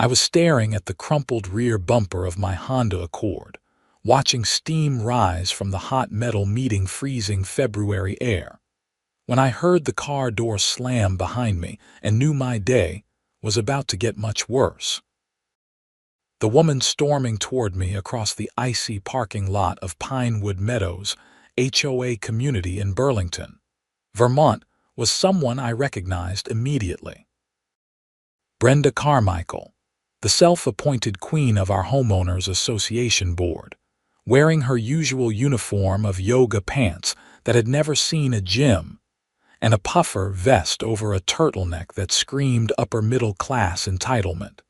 I was staring at the crumpled rear bumper of my Honda Accord, watching steam rise from the hot metal meeting freezing February air, when I heard the car door slam behind me and knew my day was about to get much worse. The woman storming toward me across the icy parking lot of Pinewood Meadows HOA community in Burlington, Vermont, was someone I recognized immediately. Brenda Carmichael, the self-appointed queen of our homeowners association board, wearing her usual uniform of yoga pants that had never seen a gym, and a puffer vest over a turtleneck that screamed upper-middle-class entitlement.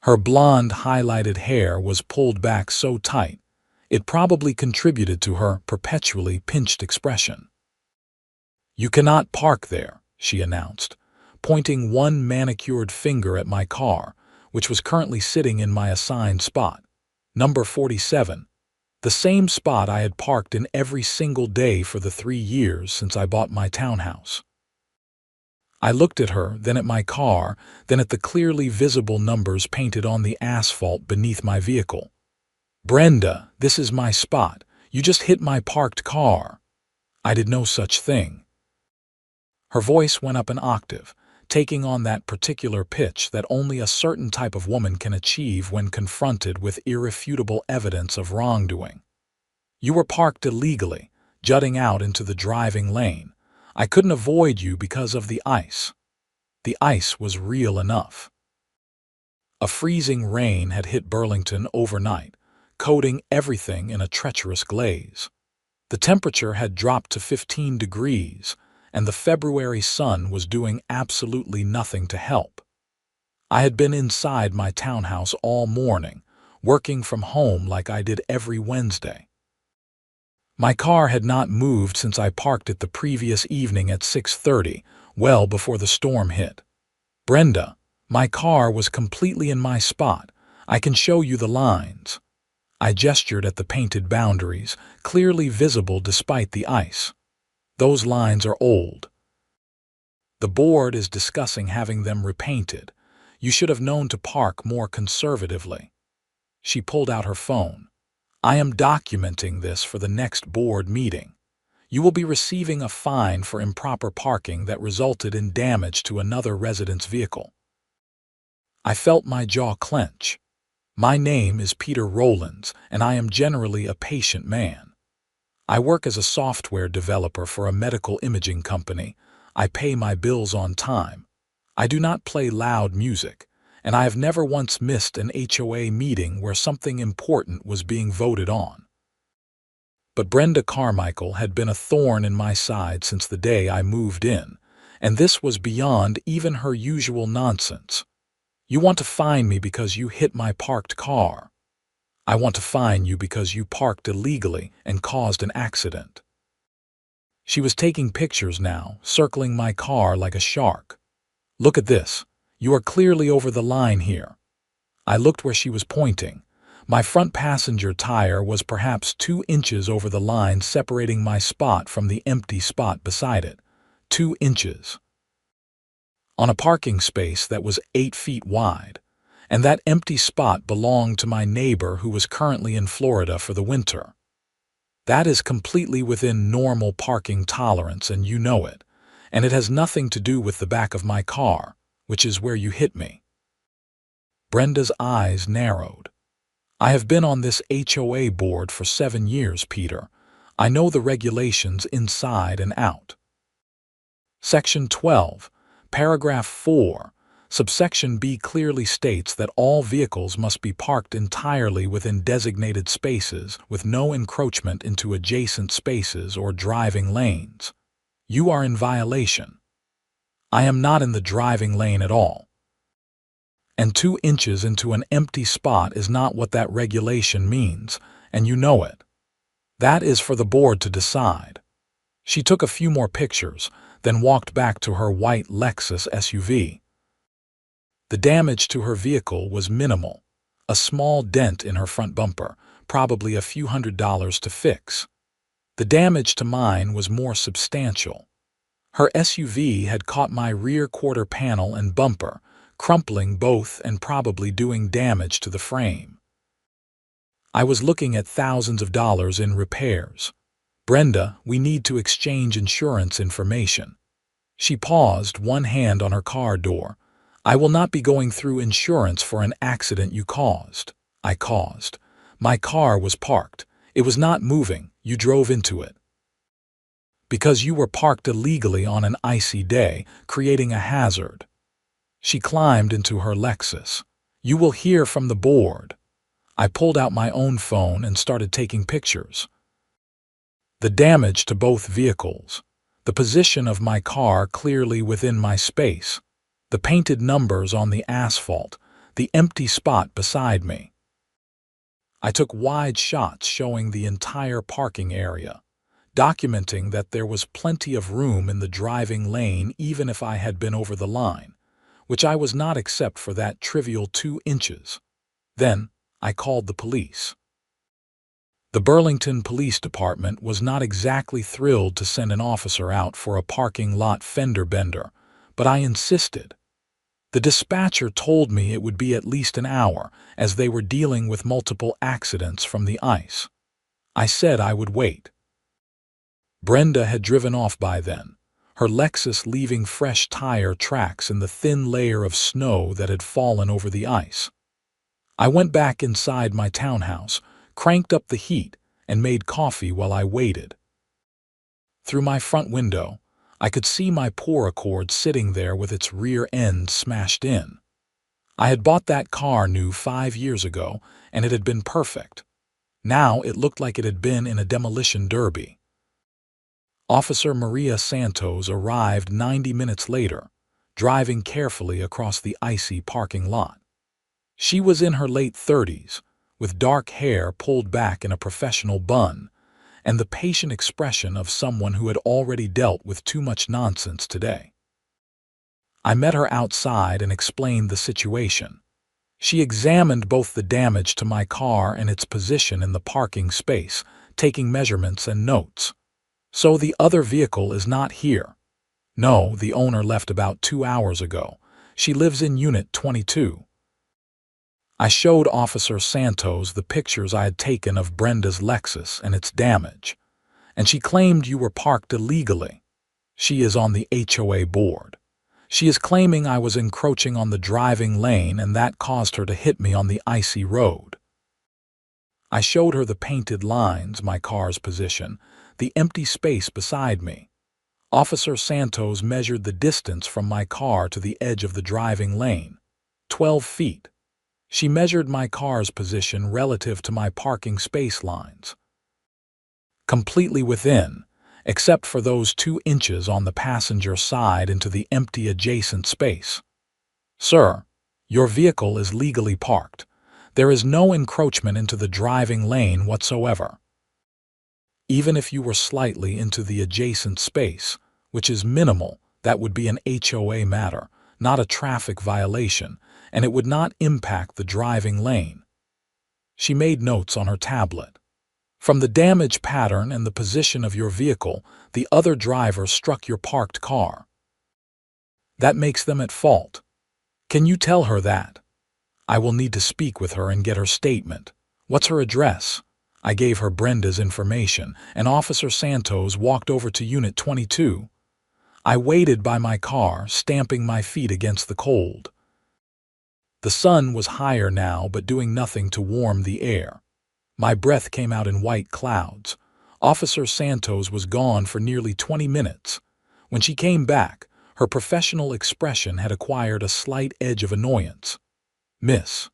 Her blonde, highlighted hair was pulled back so tight, it probably contributed to her perpetually pinched expression. "You cannot park there," she announced, pointing one manicured finger at my car, which was currently sitting in my assigned spot, number 47, the same spot I had parked in every single day for the 3 years since I bought my townhouse. I looked at her, then at my car, then at the clearly visible numbers painted on the asphalt beneath my vehicle. "Brenda, this is my spot. You just hit my parked car." I did no such thing. Her voice went up an octave, taking on that particular pitch that only a certain type of woman can achieve when confronted with irrefutable evidence of wrongdoing. "You were parked illegally, jutting out into the driving lane. I couldn't avoid you because of the ice." The ice was real enough. A freezing rain had hit Burlington overnight, coating everything in a treacherous glaze. The temperature had dropped to 15 degrees, and the February sun was doing absolutely nothing to help. I had been inside my townhouse all morning, working from home like I did every Wednesday. My car had not moved since I parked it the previous evening at 6:30, well before the storm hit. "Brenda, my car was completely in my spot. I can show you the lines." I gestured at the painted boundaries, clearly visible despite the ice. "Those lines are old. The board is discussing having them repainted. You should have known to park more conservatively." She pulled out her phone. "I am documenting this for the next board meeting. You will be receiving a fine for improper parking that resulted in damage to another resident's vehicle." I felt my jaw clench. My name is Peter Rowlands, and I am generally a patient man. I work as a software developer for a medical imaging company. I pay my bills on time. I do not play loud music, and I have never once missed an HOA meeting where something important was being voted on. But Brenda Carmichael had been a thorn in my side since the day I moved in, and this was beyond even her usual nonsense. "You want to fine me because you hit my parked car. I want to fine you because you parked illegally and caused an accident." She was taking pictures now, circling my car like a shark. "Look at this. You are clearly over the line here." I looked where she was pointing. My front passenger tire was perhaps 2 inches over the line separating my spot from the empty spot beside it. 2 inches. On a parking space that was 8 feet wide, and that empty spot belonged to my neighbor who was currently in Florida for the winter. That is completely within normal parking tolerance, and you know it, and it has nothing to do with the back of my car, which is where you hit me. Brenda's eyes narrowed. "I have been on this HOA board for 7 years, Peter. I know the regulations inside and out." Section 12, Paragraph 4, Subsection B clearly states that all vehicles must be parked entirely within designated spaces with no encroachment into adjacent spaces or driving lanes. You are in violation. I am not in the driving lane at all. And 2 inches into an empty spot is not what that regulation means, and you know it. That is for the board to decide. She took a few more pictures, then walked back to her white Lexus SUV. The damage to her vehicle was minimal. A small dent in her front bumper, probably a few $100s to fix. The damage to mine was more substantial. Her SUV had caught my rear quarter panel and bumper, crumpling both and probably doing damage to the frame. I was looking at thousands of dollars in repairs. Brenda, we need to exchange insurance information. She paused, one hand on her car door. I will not be going through insurance for an accident you caused. I caused. My car was parked. It was not moving. You drove into it. Because you were parked illegally on an icy day, creating a hazard. She climbed into her Lexus. You will hear from the board. I pulled out my own phone and started taking pictures. The damage to both vehicles. The position of my car clearly within my space. The painted numbers on the asphalt. The empty spot beside me. I took wide shots showing the entire parking area, documenting that there was plenty of room in the driving lane even if I had been over the line, which I was not except for that trivial 2 inches. Then I called the police. The Burlington Police Department was not exactly thrilled to send an officer out for a parking lot fender bender, but I insisted. The dispatcher told me it would be at least an hour, as they were dealing with multiple accidents from the ice. I said I would wait. Brenda had driven off by then, her Lexus leaving fresh tire tracks in the thin layer of snow that had fallen over the ice. I went back inside my townhouse, cranked up the heat, and made coffee while I waited. Through my front window, I could see my poor Accord sitting there with its rear end smashed in. I had bought that car new 5 years ago, and it had been perfect. Now it looked like it had been in a demolition derby. Officer Maria Santos arrived 90 minutes later, driving carefully across the icy parking lot. She was in her late 30s, with dark hair pulled back in a professional bun, and the patient expression of someone who had already dealt with too much nonsense today. I met her outside and explained the situation. She examined both the damage to my car and its position in the parking space, taking measurements and notes. So the other vehicle is not here. No, the owner left about 2 hours ago. She lives in Unit 22. I showed Officer Santos the pictures I had taken of Brenda's Lexus and its damage, and she claimed you were parked illegally. She is on the HOA board. She is claiming I was encroaching on the driving lane and that caused her to hit me on the icy road. I showed her the painted lines, my car's position, the empty space beside me. Officer Santos measured the distance from my car to the edge of the driving lane, 12 feet. She measured my car's position relative to my parking space lines. Completely within, except for those 2 inches on the passenger side into the empty adjacent space. Sir, your vehicle is legally parked. There is no encroachment into the driving lane whatsoever. Even if you were slightly into the adjacent space, which is minimal, that would be an HOA matter, not a traffic violation, and it would not impact the driving lane. She made notes on her tablet. From the damage pattern and the position of your vehicle, the other driver struck your parked car. That makes them at fault. Can you tell her that? I will need to speak with her and get her statement. What's her address? I gave her Brenda's information, and Officer Santos walked over to Unit 22. I waited by my car, stamping my feet against the cold. The sun was higher now, but doing nothing to warm the air. My breath came out in white clouds. Officer Santos was gone for nearly 20 minutes. When she came back, her professional expression had acquired a slight edge of annoyance. Miss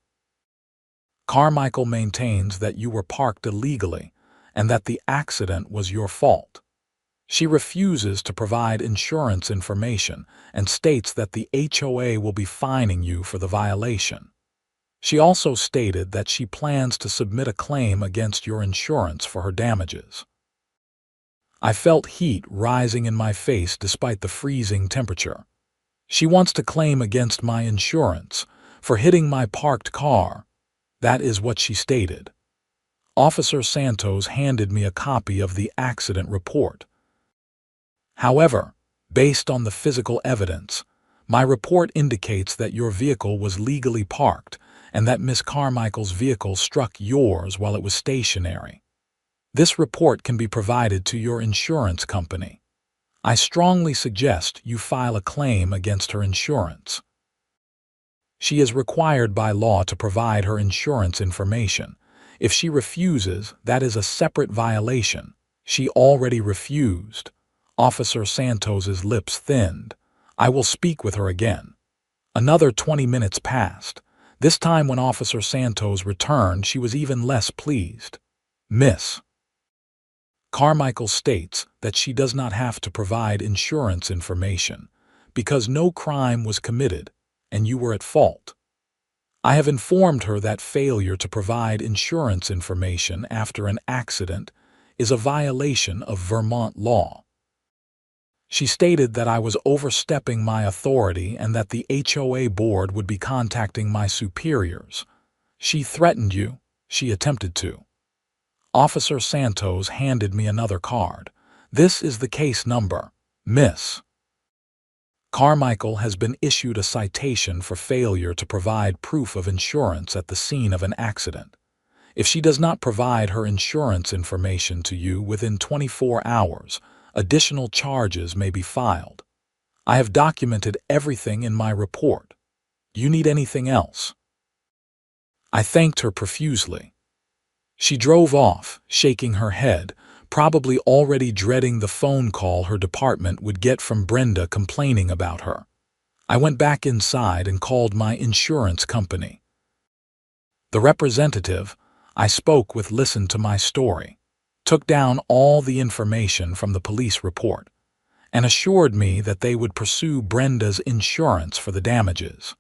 Carmichael maintains that you were parked illegally and that the accident was your fault. She refuses to provide insurance information and states that the HOA will be fining you for the violation. She also stated that she plans to submit a claim against your insurance for her damages. I felt heat rising in my face despite the freezing temperature. She wants to claim against my insurance for hitting my parked car. That is what she stated. Officer Santos handed me a copy of the accident report. However, based on the physical evidence, My report indicates that your vehicle was legally parked and that Miss Carmichael's vehicle struck yours while it was stationary. This report can be provided to your insurance company. I strongly suggest you file a claim against her insurance. She is required by law to provide her insurance information. If she refuses, that is a separate violation. She already refused. Officer Santos's lips thinned. I will speak with her again. Another 20 minutes passed. This time when Officer Santos returned, she was even less pleased. Miss Carmichael states that she does not have to provide insurance information because no crime was committed and you were at fault. I have informed her that failure to provide insurance information after an accident is a violation of Vermont law. She stated that I was overstepping my authority and that the HOA board would be contacting my superiors. She threatened you. She attempted to. Officer Santos handed me another card. This is the case number. Miss Carmichael has been issued a citation for failure to provide proof of insurance at the scene of an accident. If she does not provide her insurance information to you within 24 hours, additional charges may be filed. I have documented everything in my report. Do you need anything else? I thanked her profusely. She drove off, shaking her head, probably already dreading the phone call her department would get from Brenda complaining about her. I went back inside and called my insurance company. The representative I spoke with listened to my story, took down all the information from the police report, and assured me that they would pursue Brenda's insurance for the damages.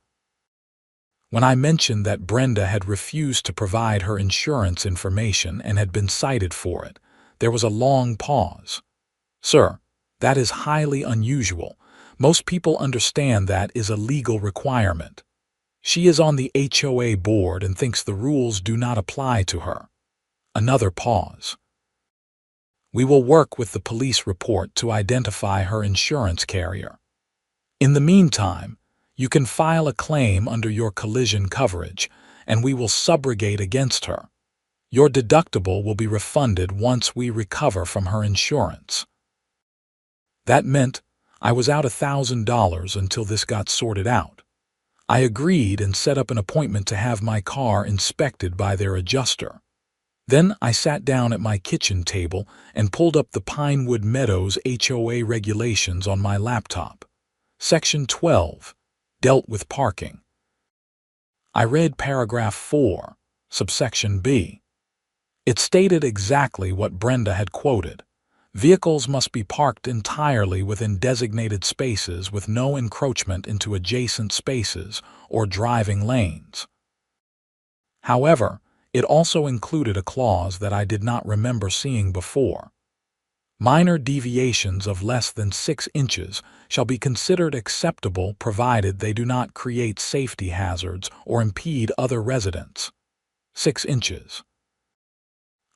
When I mentioned that Brenda had refused to provide her insurance information and had been cited for it, there was a long pause. Sir, that is highly unusual. Most people understand that is a legal requirement. She is on the HOA board and thinks the rules do not apply to her. Another pause. We will work with the police report to identify her insurance carrier. In the meantime, you can file a claim under your collision coverage, and we will subrogate against her. Your deductible will be refunded once we recover from her insurance. That meant I was out $1,000 until this got sorted out. I agreed and set up an appointment to have my car inspected by their adjuster. Then I sat down at my kitchen table and pulled up the Pinewood Meadows HOA regulations on my laptop. Section 12 dealt with parking. I read paragraph 4, subsection B. It stated exactly what Brenda had quoted. Vehicles must be parked entirely within designated spaces with no encroachment into adjacent spaces or driving lanes. However, it also included a clause that I did not remember seeing before. Minor deviations of less than 6 inches shall be considered acceptable provided they do not create safety hazards or impede other residents. 6 inches.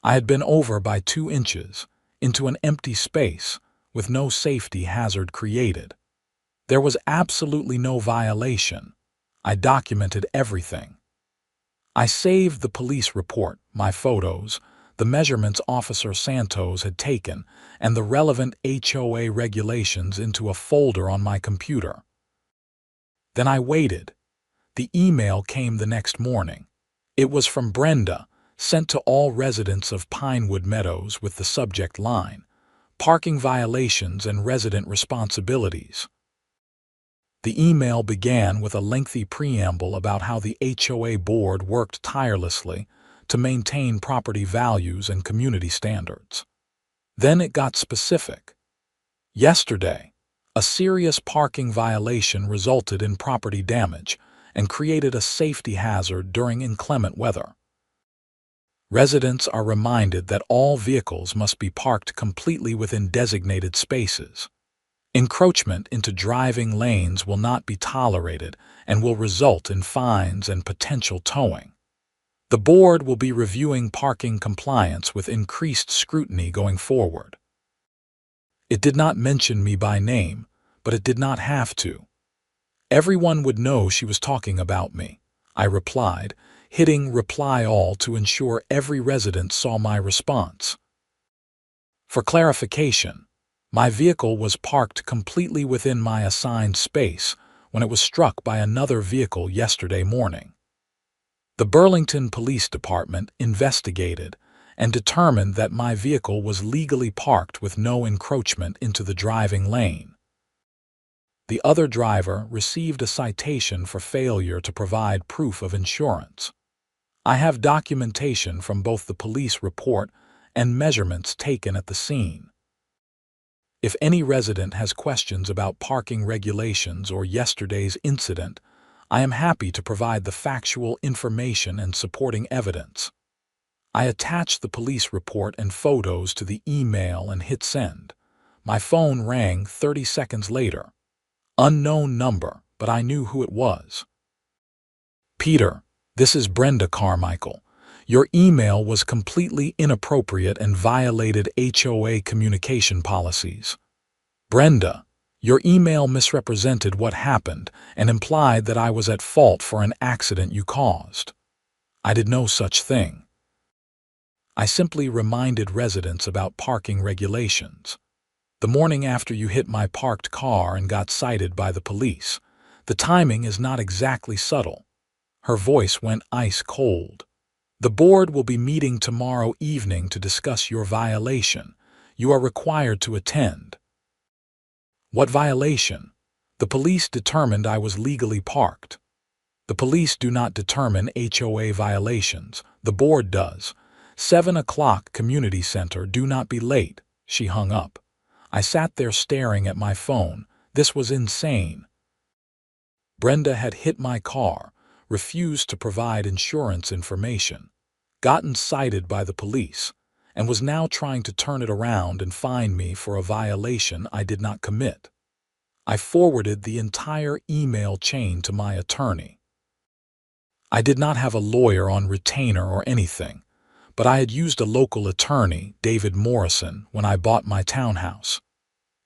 I had been over by 2 inches, into an empty space, with no safety hazard created. There was absolutely no violation. I documented everything. I saved the police report, my photos, the measurements Officer Santos had taken, and the relevant HOA regulations into a folder on my computer. Then I waited. The email came the next morning. It was from Brenda, sent to all residents of Pinewood Meadows with the subject line, Parking Violations and Resident Responsibilities. The email began with a lengthy preamble about how the HOA board worked tirelessly to maintain property values and community standards. Then it got specific. Yesterday, a serious parking violation resulted in property damage and created a safety hazard during inclement weather. Residents are reminded that all vehicles must be parked completely within designated spaces. Encroachment into driving lanes will not be tolerated and will result in fines and potential towing. The board will be reviewing parking compliance with increased scrutiny going forward. It did not mention me by name, but it did not have to. Everyone would know she was talking about me, I replied, hitting reply all to ensure every resident saw my response. For clarification, my vehicle was parked completely within my assigned space when it was struck by another vehicle yesterday morning. The Burlington Police Department investigated and determined that my vehicle was legally parked with no encroachment into the driving lane. The other driver received a citation for failure to provide proof of insurance. I have documentation from both the police report and measurements taken at the scene. If any resident has questions about parking regulations or yesterday's incident, I am happy to provide the factual information and supporting evidence. I attached the police report and photos to the email and hit send. My phone rang 30 seconds later. Unknown number, but I knew who it was. Peter, this is Brenda Carmichael. Your email was completely inappropriate and violated HOA communication policies. Brenda, your email misrepresented what happened and implied that I was at fault for an accident you caused. I did no such thing. I simply reminded residents about parking regulations. The morning after you hit my parked car and got cited by the police, the timing is not exactly subtle. Her voice went ice cold. The board will be meeting tomorrow evening to discuss your violation. You are required to attend. What violation? The police determined I was legally parked. The police do not determine HOA violations. The board does. 7 o'clock community center, do not be late. She hung up. I sat there staring at my phone. This was insane. Brenda had hit my car, refused to provide insurance information, gotten cited by the police, and was now trying to turn it around and fine me for a violation I did not commit. I forwarded the entire email chain to my attorney. I did not have a lawyer on retainer or anything, but I had used a local attorney, David Morrison, when I bought my townhouse.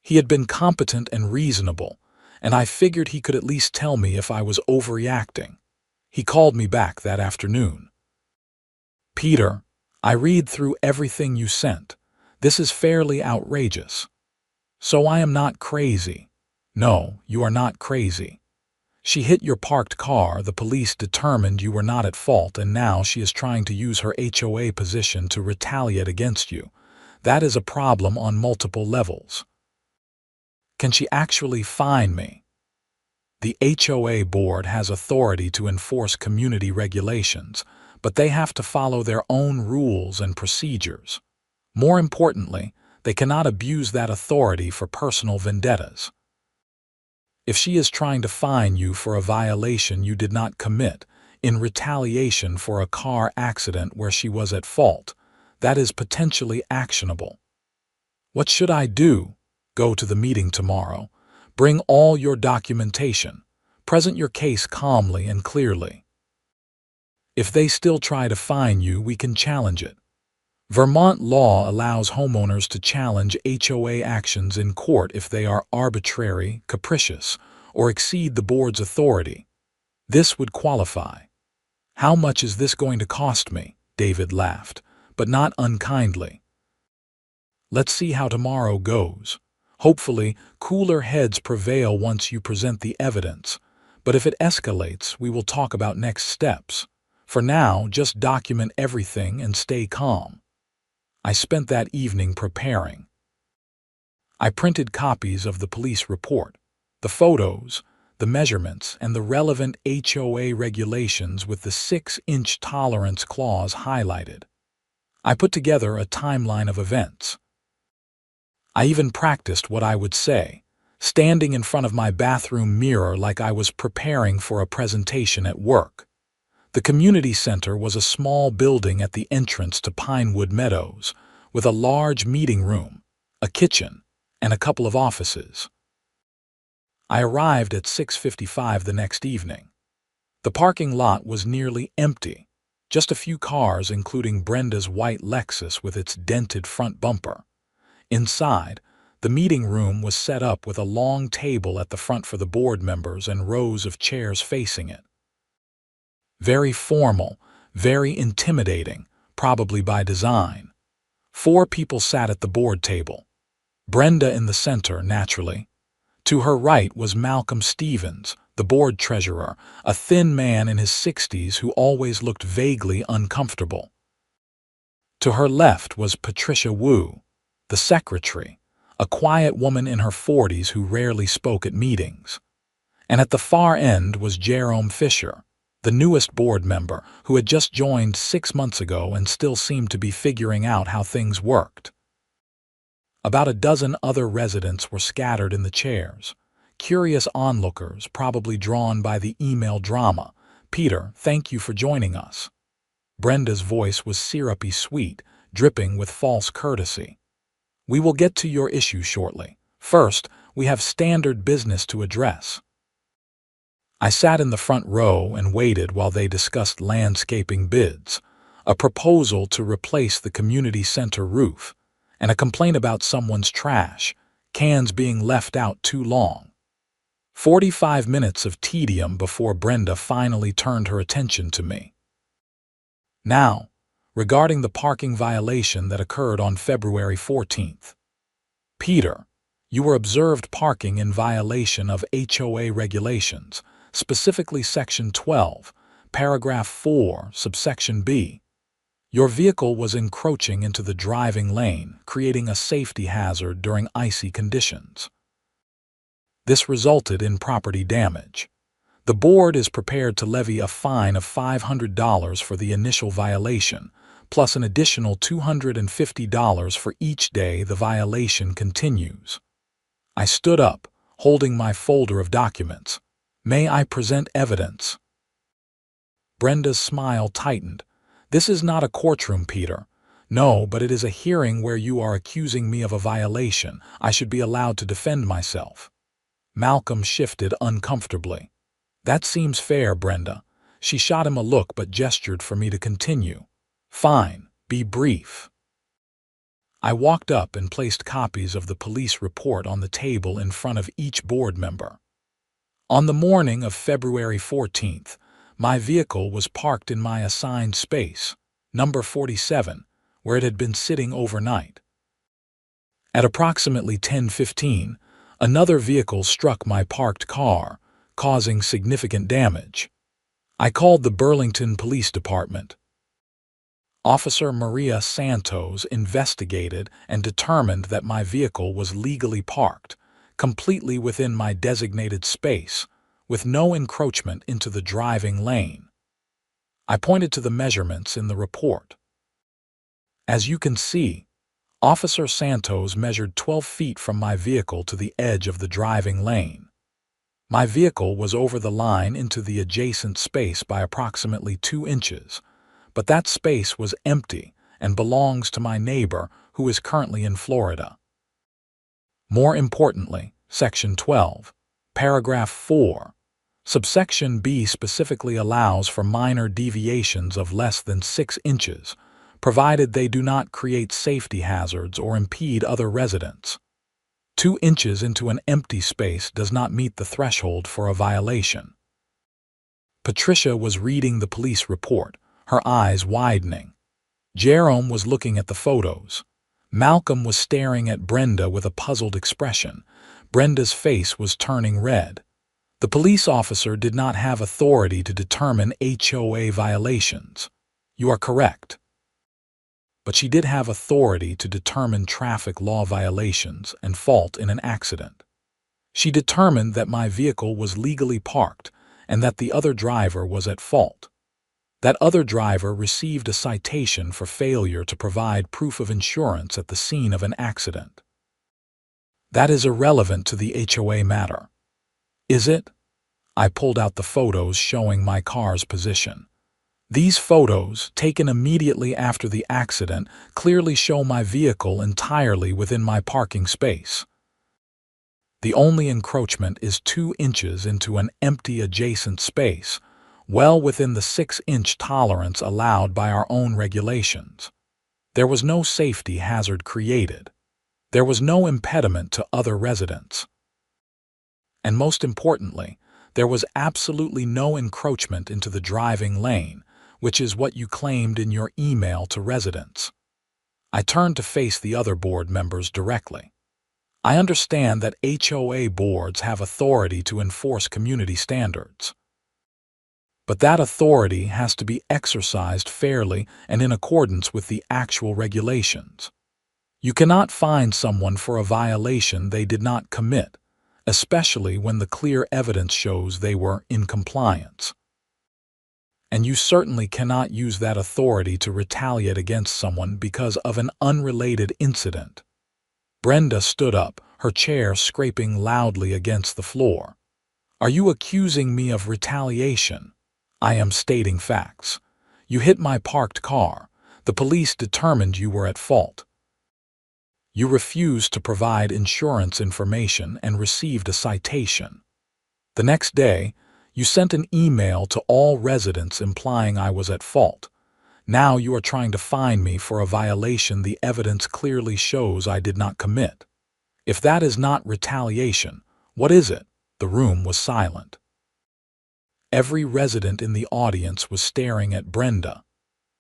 He had been competent and reasonable, and I figured he could at least tell me if I was overreacting. He called me back that afternoon. Peter, I read through everything you sent. This is fairly outrageous. So I am not crazy. No, you are not crazy. She hit your parked car, the police determined you were not at fault, and now she is trying to use her HOA position to retaliate against you. That is a problem on multiple levels. Can she actually fine me? The HOA board has authority to enforce community regulations, but they have to follow their own rules and procedures. More importantly, they cannot abuse that authority for personal vendettas. If she is trying to fine you for a violation you did not commit in retaliation for a car accident where she was at fault, that is potentially actionable. What should I do? Go to the meeting tomorrow. Bring all your documentation. Present your case calmly and clearly. If they still try to fine you, we can challenge it. Vermont law allows homeowners to challenge HOA actions in court if they are arbitrary, capricious, or exceed the board's authority. This would qualify. How much is this going to cost me? David laughed, but not unkindly. Let's see how tomorrow goes. Hopefully, cooler heads prevail once you present the evidence, but if it escalates, we will talk about next steps. For now, just document everything and stay calm. I spent that evening preparing. I printed copies of the police report, the photos, the measurements, and the relevant HOA regulations with the 6-inch tolerance clause highlighted. I put together a timeline of events. I even practiced what I would say, standing in front of my bathroom mirror like I was preparing for a presentation at work. The community center was a small building at the entrance to Pinewood Meadows, with a large meeting room, a kitchen, and a couple of offices. I arrived at 6:55 the next evening. The parking lot was nearly empty, just a few cars including Brenda's white Lexus with its dented front bumper. Inside, The meeting room was set up with a long table at the front for the board members and rows of chairs facing it. Very formal, very intimidating, probably by design. 4 people sat at the board table. Brenda in the center, naturally. To her right was Malcolm Stevens, the board treasurer, a thin man in his 60s who always looked vaguely uncomfortable. To her left was Patricia Wu, the secretary, a quiet woman in her 40s who rarely spoke at meetings. And at the far end was Jerome Fisher, the newest board member who had just joined 6 months ago and still seemed to be figuring out how things worked. About a dozen other residents were scattered in the chairs, curious onlookers probably drawn by the email drama. "Peter, thank you for joining us." Brenda's voice was syrupy sweet, dripping with false courtesy. "We will get to your issue shortly. First, we have standard business to address." I sat in the front row and waited while they discussed landscaping bids, a proposal to replace the community center roof, and a complaint about someone's trash, cans being left out too long. 45 minutes of tedium before Brenda finally turned her attention to me. "Now, regarding the parking violation that occurred on February 14th. Peter, you were observed parking in violation of HOA regulations, specifically Section 12, Paragraph 4, subsection B. Your vehicle was encroaching into the driving lane, creating a safety hazard during icy conditions. This resulted in property damage. The board is prepared to levy a fine of $500 for the initial violation, plus an additional $250 for each day the violation continues." I stood up, holding my folder of documents. "May I present evidence?" Brenda's smile tightened. "This is not a courtroom, Peter. No, but it is a hearing where you are accusing me of a violation. I should be allowed to defend myself." Malcolm shifted uncomfortably. "That seems fair, Brenda." She shot him a look but gestured for me to continue. "Fine, be brief." I walked up and placed copies of the police report on the table in front of each board member. On the morning of February 14th, my vehicle was parked in my assigned space, number 47, where it had been sitting overnight. At approximately 10:15, another vehicle struck my parked car, causing significant damage. I called the Burlington Police Department. Officer Maria Santos investigated and determined that my vehicle was legally parked, completely within my designated space, with no encroachment into the driving lane. I pointed to the measurements in the report. As you can see, Officer Santos measured 12 feet from my vehicle to the edge of the driving lane. My vehicle was over the line into the adjacent space by approximately 2 inches, but that space was empty and belongs to my neighbor who is currently in Florida. More importantly, Section 12, Paragraph 4, subsection B specifically allows for minor deviations of less than 6 inches, provided they do not create safety hazards or impede other residents. 2 inches into an empty space does not meet the threshold for a violation. Patricia was reading the police report, her eyes widening. Jerome was looking at the photos. Malcolm was staring at Brenda with a puzzled expression. Brenda's face was turning red. The police officer did not have authority to determine HOA violations. You are correct. But she did have authority to determine traffic law violations and fault in an accident. She determined that my vehicle was legally parked and that the other driver was at fault. That other driver received a citation for failure to provide proof of insurance at the scene of an accident. That is irrelevant to the HOA matter. Is it? I pulled out the photos showing my car's position. These photos, taken immediately after the accident, clearly show my vehicle entirely within my parking space. The only encroachment is 2 inches into an empty adjacent space, well within the 6-inch tolerance allowed by our own regulations. There was no safety hazard created. There was no impediment to other residents. And most importantly, there was absolutely no encroachment into the driving lane, which is what you claimed in your email to residents. I turned to face the other board members directly. I understand that HOA boards have authority to enforce community standards. But that authority has to be exercised fairly and in accordance with the actual regulations. You cannot fine someone for a violation they did not commit, especially when the clear evidence shows they were in compliance. And you certainly cannot use that authority to retaliate against someone because of an unrelated incident. Brenda stood up, her chair scraping loudly against the floor. Are you accusing me of retaliation? I am stating facts. You hit my parked car. The police determined you were at fault. You refused to provide insurance information and received a citation. The next day, you sent an email to all residents implying I was at fault. Now you are trying to fine me for a violation the evidence clearly shows I did not commit. If that is not retaliation, what is it? The room was silent. Every resident in the audience was staring at Brenda.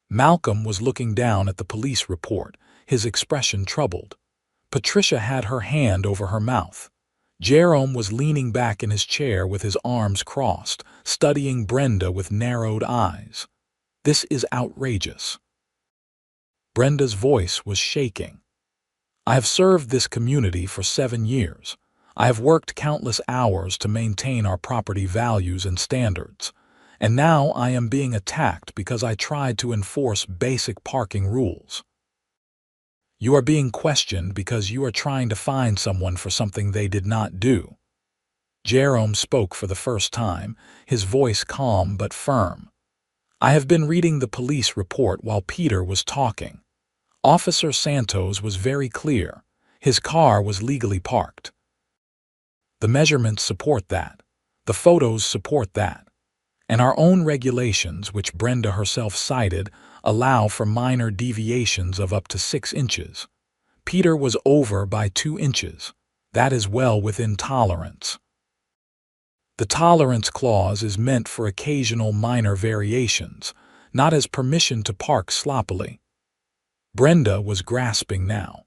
Malcolm was looking down at the police report, his expression troubled. Patricia had her hand over her mouth. Jerome was leaning back in his chair with his arms crossed, studying Brenda with narrowed eyes. This is outrageous. Brenda's voice was shaking. I have served this community for 7 years. I have worked countless hours to maintain our property values and standards, and now I am being attacked because I tried to enforce basic parking rules. You are being questioned because you are trying to fine someone for something they did not do. Jerome spoke for the first time, his voice calm but firm. I have been reading the police report while Peter was talking. Officer Santos was very clear. His car was legally parked. The measurements support that. The photos support that. And our own regulations, which Brenda herself cited, allow for minor deviations of up to 6 inches. Peter was over by 2 inches. That is well within tolerance. The tolerance clause is meant for occasional minor variations, not as permission to park sloppily. Brenda was grasping now.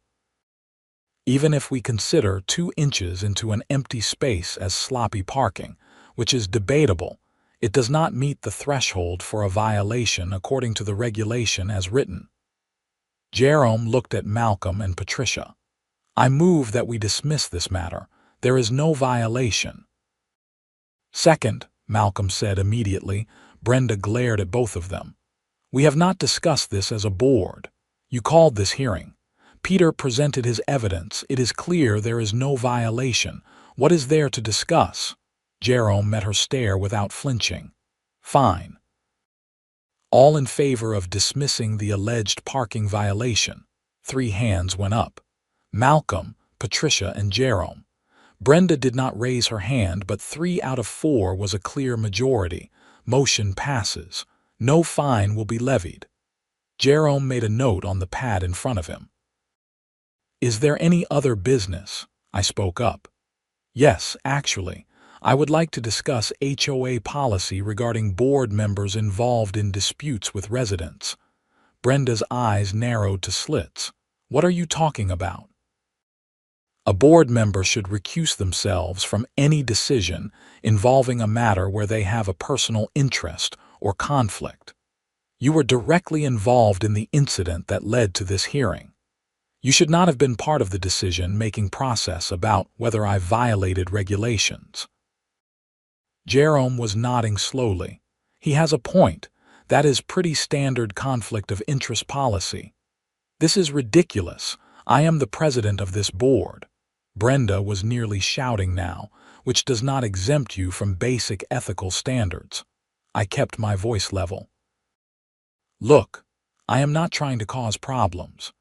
Even if we consider 2 inches into an empty space as sloppy parking, which is debatable, it does not meet the threshold for a violation according to the regulation as written. Jerome looked at Malcolm and Patricia. I move that we dismiss this matter. There is no violation. Second, Malcolm said immediately. Brenda glared at both of them. We have not discussed this as a board. You called this hearing. Peter presented his evidence. It is clear there is no violation. What is there to discuss? Jerome met her stare without flinching. Fine. All in favor of dismissing the alleged parking violation. 3 hands went up. Malcolm, Patricia, and Jerome. Brenda did not raise her hand, but 3 out of 4 was a clear majority. Motion passes. No fine will be levied. Jerome made a note on the pad in front of him. Is there any other business? I spoke up. Yes, actually. I would like to discuss HOA policy regarding board members involved in disputes with residents. Brenda's eyes narrowed to slits. What are you talking about? A board member should recuse themselves from any decision involving a matter where they have a personal interest or conflict. You were directly involved in the incident that led to this hearing. You should not have been part of the decision-making process about whether I violated regulations. Jerome was nodding slowly. He has a point. That is pretty standard conflict of interest policy. This is ridiculous. I am the president of this board. Brenda was nearly shouting now, which does not exempt you from basic ethical standards. I kept my voice level. Look, I am not trying to cause problems.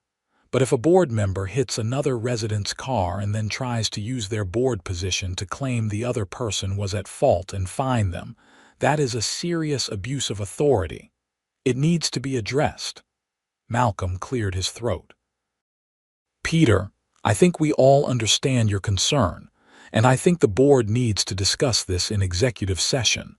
But if a board member hits another resident's car and then tries to use their board position to claim the other person was at fault and fine them, that is a serious abuse of authority. It needs to be addressed. Malcolm cleared his throat. Peter, I think we all understand your concern, and I think the board needs to discuss this in executive session.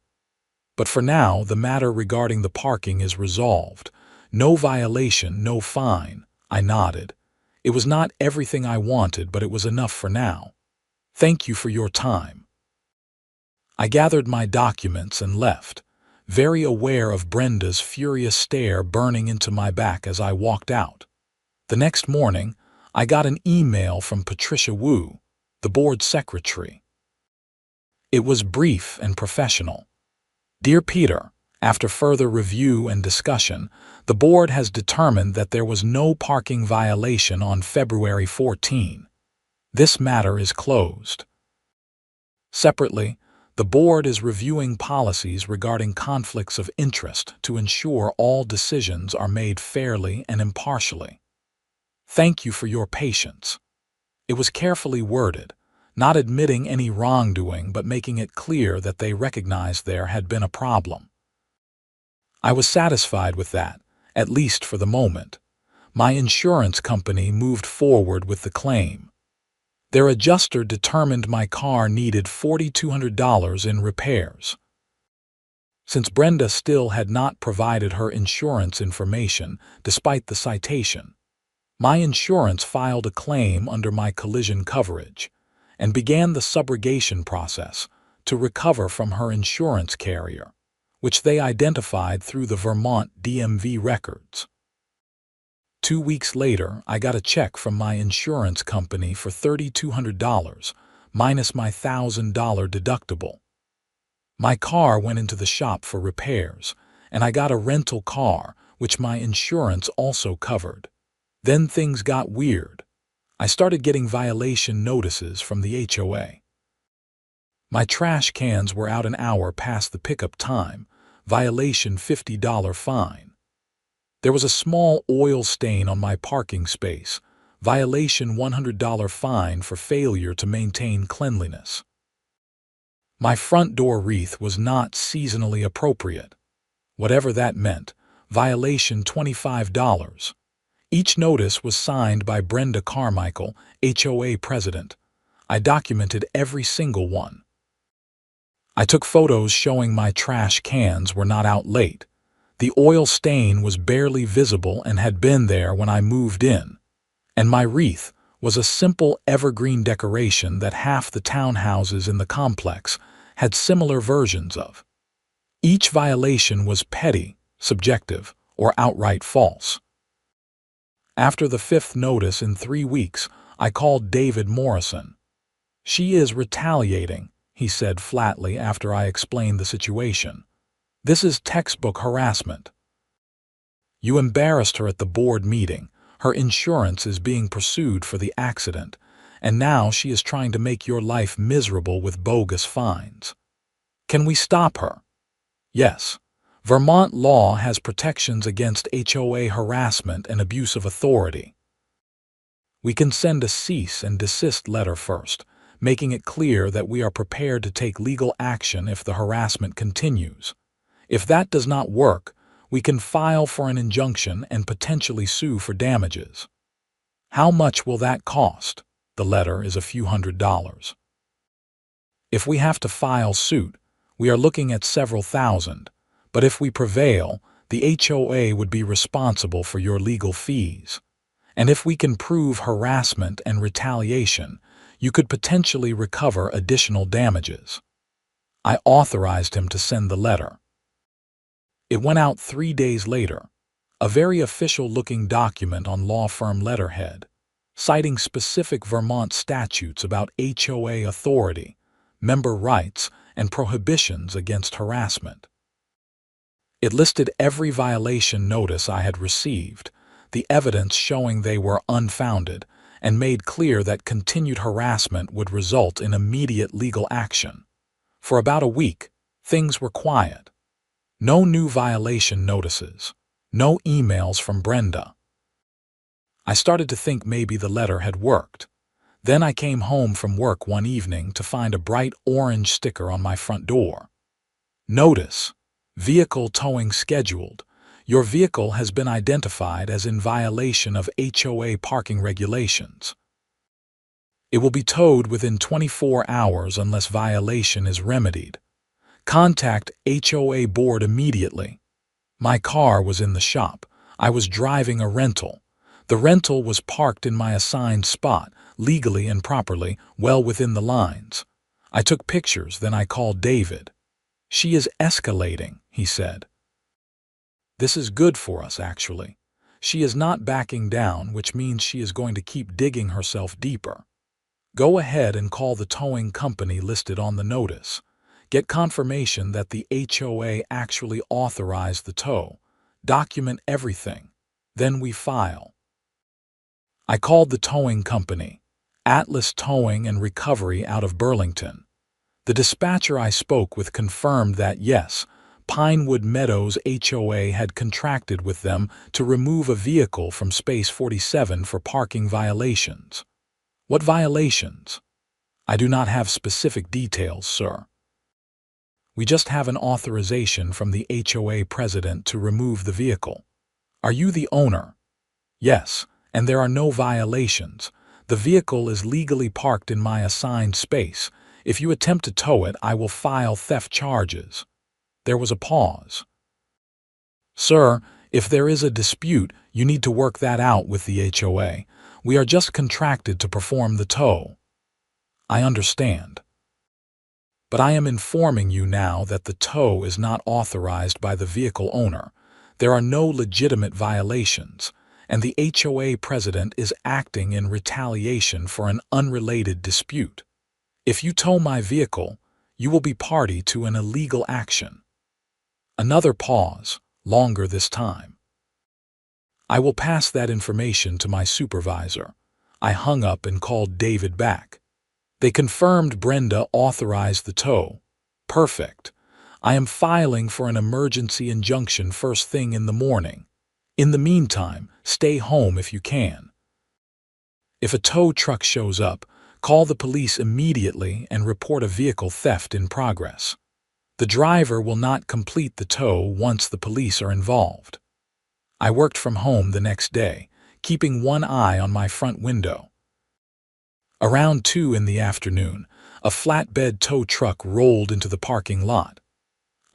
But for now, the matter regarding the parking is resolved. No violation, no fine. I nodded. It was not everything I wanted, but it was enough for now. Thank you for your time. I gathered my documents and left, very aware of Brenda's furious stare burning into my back as I walked out. The next morning, I got an email from Patricia Wu, the board secretary. It was brief and professional. Dear Peter, after further review and discussion, the board has determined that there was no parking violation on February 14. This matter is closed. Separately, the board is reviewing policies regarding conflicts of interest to ensure all decisions are made fairly and impartially. Thank you for your patience. It was carefully worded, not admitting any wrongdoing but making it clear that they recognized there had been a problem. I was satisfied with that, at least for the moment. My insurance company moved forward with the claim. Their adjuster determined my car needed $4,200 in repairs. Since Brenda still had not provided her insurance information despite the citation, my insurance filed a claim under my collision coverage and began the subrogation process to recover from her insurance carrier, which they identified through the Vermont DMV records. 2 weeks later, I got a check from my insurance company for $3,200, minus my $1,000 deductible. My car went into the shop for repairs, and I got a rental car, which my insurance also covered. Then things got weird. I started getting violation notices from the HOA. My trash cans were out an hour past the pickup time, violation $50 fine. There was a small oil stain on my parking space, violation $100 fine for failure to maintain cleanliness. My front door wreath was not seasonally appropriate. Whatever that meant, violation $25. Each notice was signed by Brenda Carmichael, HOA president. I documented every single one. I took photos showing my trash cans were not out late. The oil stain was barely visible and had been there when I moved in. And my wreath was a simple evergreen decoration that half the townhouses in the complex had similar versions of. Each violation was petty, subjective, or outright false. After the 5th notice in 3 weeks, I called David Morrison. "She is retaliating," he said flatly after I explained the situation. "This is textbook harassment. You embarrassed her at the board meeting, her insurance is being pursued for the accident, and now she is trying to make your life miserable with bogus fines. Can we stop her?" Yes. Vermont law has protections against HOA harassment and abuse of authority. We can send a cease and desist letter first, making it clear that we are prepared to take legal action if the harassment continues. If that does not work, we can file for an injunction and potentially sue for damages. How much will that cost? The letter is a few $100s. If we have to file suit, we are looking at several thousand. But if we prevail, the HOA would be responsible for your legal fees. And if we can prove harassment and retaliation, you could potentially recover additional damages. I authorized him to send the letter. It went out 3 days later, a very official-looking document on law firm letterhead, citing specific Vermont statutes about HOA authority, member rights, and prohibitions against harassment. It listed every violation notice I had received, the evidence showing they were unfounded, and made clear that continued harassment would result in immediate legal action. For about a week, things were quiet. No new violation notices, no emails from Brenda. I started to think maybe the letter had worked. Then I came home from work one evening to find a bright orange sticker on my front door. Notice: vehicle towing scheduled. Your vehicle has been identified as in violation of HOA parking regulations. It will be towed within 24 hours unless violation is remedied. Contact HOA board immediately. My car was in the shop. I was driving a rental. The rental was parked in my assigned spot, legally and properly, well within the lines. I took pictures, then I called David. "She is escalating," he said. "This is good for us, actually. She is not backing down, which means she is going to keep digging herself deeper. Go ahead and call the towing company listed on the notice. Get confirmation that the HOA actually authorized the tow. Document everything. Then we file." I called the towing company, Atlas Towing and Recovery out of Burlington. The dispatcher I spoke with confirmed that yes, Pinewood Meadows HOA had contracted with them to remove a vehicle from Space 47 for parking violations. "What violations?" "I do not have specific details, sir. We just have an authorization from the HOA president to remove the vehicle." "Are you the owner?" "Yes, and there are no violations. The vehicle is legally parked in my assigned space. If you attempt to tow it, I will file theft charges." There was a pause. "Sir, if there is a dispute, you need to work that out with the HOA. We are just contracted to perform the tow." "I understand. But I am informing you now that the tow is not authorized by the vehicle owner. There are no legitimate violations, and the HOA president is acting in retaliation for an unrelated dispute. If you tow my vehicle, you will be party to an illegal action." Another pause, longer this time. "I will pass that information to my supervisor." I hung up and called David back. They confirmed Brenda authorized the tow. "Perfect. I am filing for an emergency injunction first thing in the morning. In the meantime, stay home if you can. If a tow truck shows up, call the police immediately and report a vehicle theft in progress. The driver will not complete the tow once the police are involved." I worked from home the next day, keeping one eye on my front window. Around 2 in the afternoon, a flatbed tow truck rolled into the parking lot.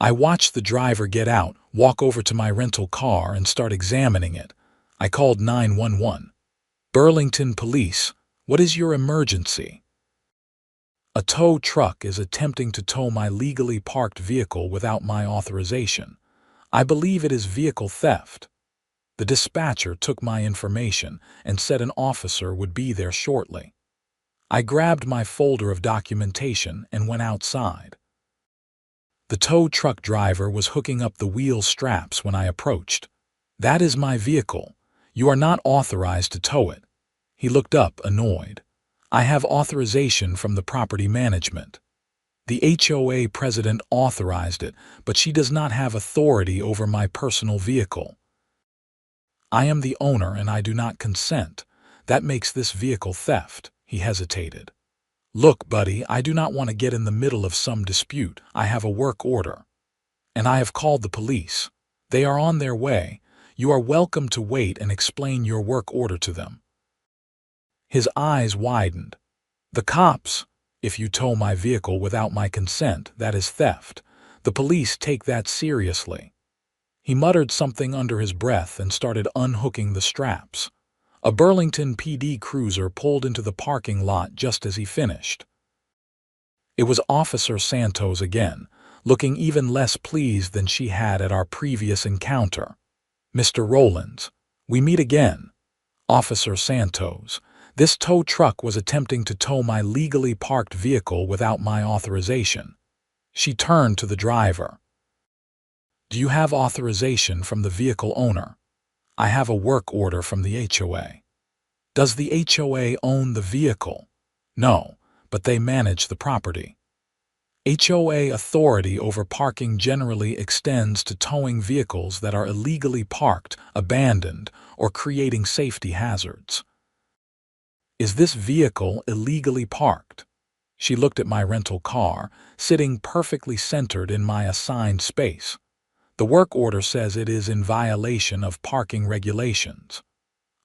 I watched the driver get out, walk over to my rental car, and start examining it. I called 911. "Burlington Police, what is your emergency?" "A tow truck is attempting to tow my legally parked vehicle without my authorization. I believe it is vehicle theft." The dispatcher took my information and said an officer would be there shortly. I grabbed my folder of documentation and went outside. The tow truck driver was hooking up the wheel straps when I approached. "That is my vehicle. You are not authorized to tow it." He looked up, annoyed. "I have authorization from the property management. The HOA president authorized it, but she does not have authority over my personal vehicle. I am the owner and I do not consent. That makes this vehicle theft." He hesitated. "Look, buddy, I do not want to get in the middle of some dispute. I have a work order. And I have called the police. They are on their way. You are welcome to wait and explain your work order to them." His eyes widened. "The cops? If you tow my vehicle without my consent, that is theft. The police take that seriously." He muttered something under his breath and started unhooking the straps. A Burlington PD cruiser pulled into the parking lot just as he finished. It was Officer Santos again, looking even less pleased than she had at our previous encounter. "Mr. Rowlands, we meet again." "Officer Santos, this tow truck was attempting to tow my legally parked vehicle without my authorization." She turned to the driver. "Do you have authorization from the vehicle owner?" "I have a work order from the HOA." "Does the HOA own the vehicle?" "No, but they manage the property." HOA authority over parking generally extends to towing vehicles that are illegally parked, abandoned, or creating safety hazards. "Is this vehicle illegally parked?" She looked at my rental car, sitting perfectly centered in my assigned space. "The work order says it is in violation of parking regulations."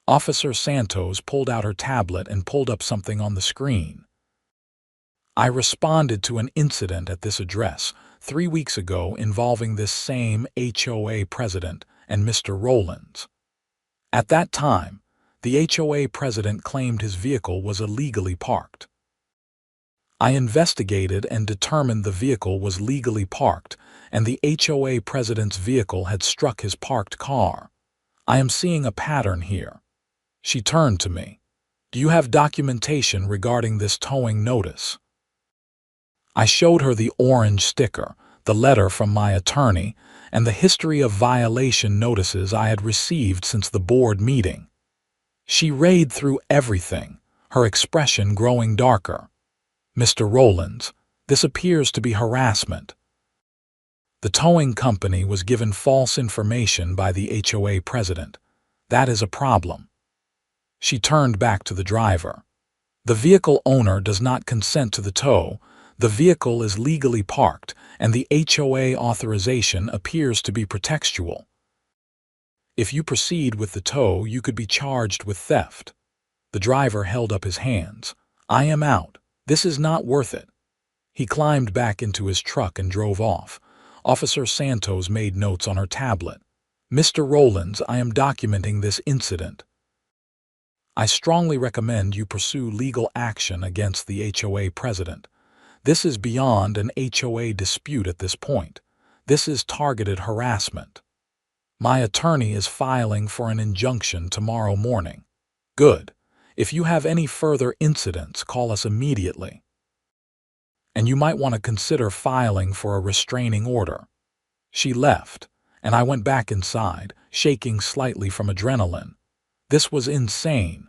Officer Santos pulled out her tablet and pulled up something on the screen. I responded to an incident at this address 3 weeks ago involving this same HOA president and Mr. Rowlands. At that time, the HOA president claimed his vehicle was illegally parked. I investigated and determined the vehicle was legally parked, and the HOA president's vehicle had struck his parked car. I am seeing a pattern here. She turned to me. Do you have documentation regarding this towing notice? I showed her the orange sticker, the letter from my attorney, and the history of violation notices I had received since the board meeting. She read through everything, her expression growing darker. Mr. Rowlands, this appears to be harassment. The towing company was given false information by the HOA president. That is a problem. She turned back to the driver. The vehicle owner does not consent to the tow. The vehicle is legally parked, and the HOA authorization appears to be pretextual. If you proceed with the tow, you could be charged with theft. The driver held up his hands. I am out. This is not worth it. He climbed back into his truck and drove off. Officer Santos made notes on her tablet. Mr. Rowlands, I am documenting this incident. I strongly recommend you pursue legal action against the HOA president. This is beyond an HOA dispute at this point. This is targeted harassment. My attorney is filing for an injunction tomorrow morning. Good. If you have any further incidents, call us immediately. And you might want to consider filing for a restraining order. She left, and I went back inside, shaking slightly from adrenaline. This was insane.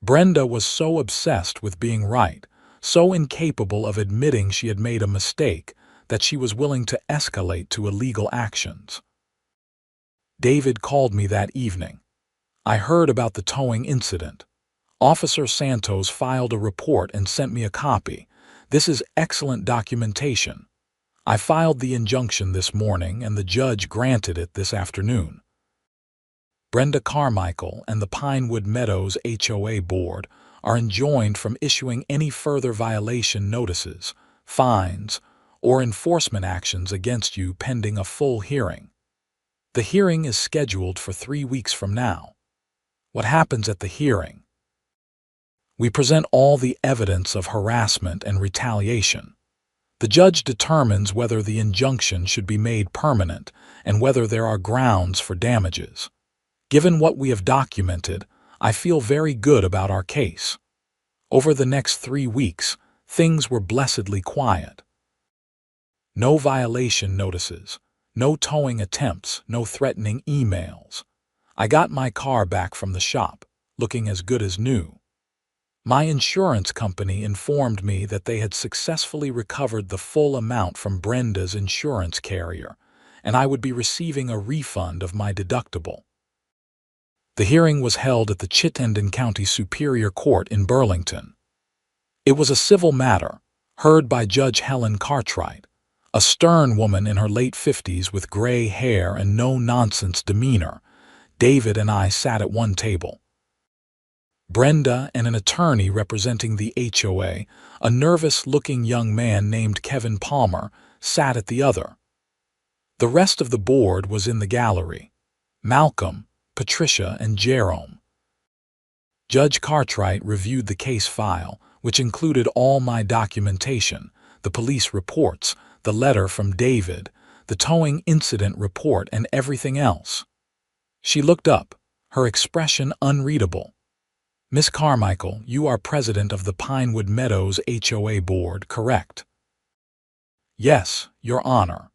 Brenda was so obsessed with being right, so incapable of admitting she had made a mistake, that she was willing to escalate to illegal actions. David called me that evening. I heard about the towing incident. Officer Santos filed a report and sent me a copy. This is excellent documentation. I filed the injunction this morning and the judge granted it this afternoon. Brenda Carmichael and the Pinewood Meadows HOA board are enjoined from issuing any further violation notices, fines, or enforcement actions against you pending a full hearing. The hearing is scheduled for 3 weeks from now. What happens at the hearing? We present all the evidence of harassment and retaliation. The judge determines whether the injunction should be made permanent and whether there are grounds for damages. Given what we have documented, I feel very good about our case. Over the next 3 weeks, things were blessedly quiet. No violation notices, no towing attempts, no threatening emails. I got my car back from the shop, looking as good as new. My insurance company informed me that they had successfully recovered the full amount from Brenda's insurance carrier, and I would be receiving a refund of my deductible. The hearing was held at the Chittenden County Superior Court in Burlington. It was a civil matter, heard by Judge Helen Cartwright, a stern woman in her late 50s with gray hair and no-nonsense demeanor. David and I sat at one table. Brenda and an attorney representing the HOA, a nervous-looking young man named Kevin Palmer, sat at the other. The rest of the board was in the gallery. Malcolm, Patricia, and Jerome. Judge Cartwright reviewed the case file, which included all my documentation, the police reports, the letter from David, the towing incident report, and everything else. She looked up, her expression unreadable. Miss Carmichael, you are president of the Pinewood Meadows HOA board, correct? Yes, Your Honor.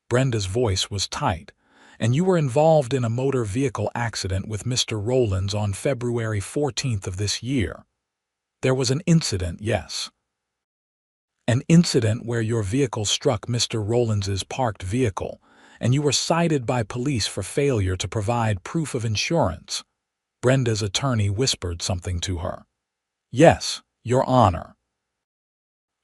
Brenda's voice was tight. And you were involved in a motor vehicle accident with Mr. Rowlands on February 14th of this year. There was an incident, yes. An incident where your vehicle struck Mr. Rowlands's parked vehicle, and you were cited by police for failure to provide proof of insurance. Brenda's attorney whispered something to her. Yes, Your Honor.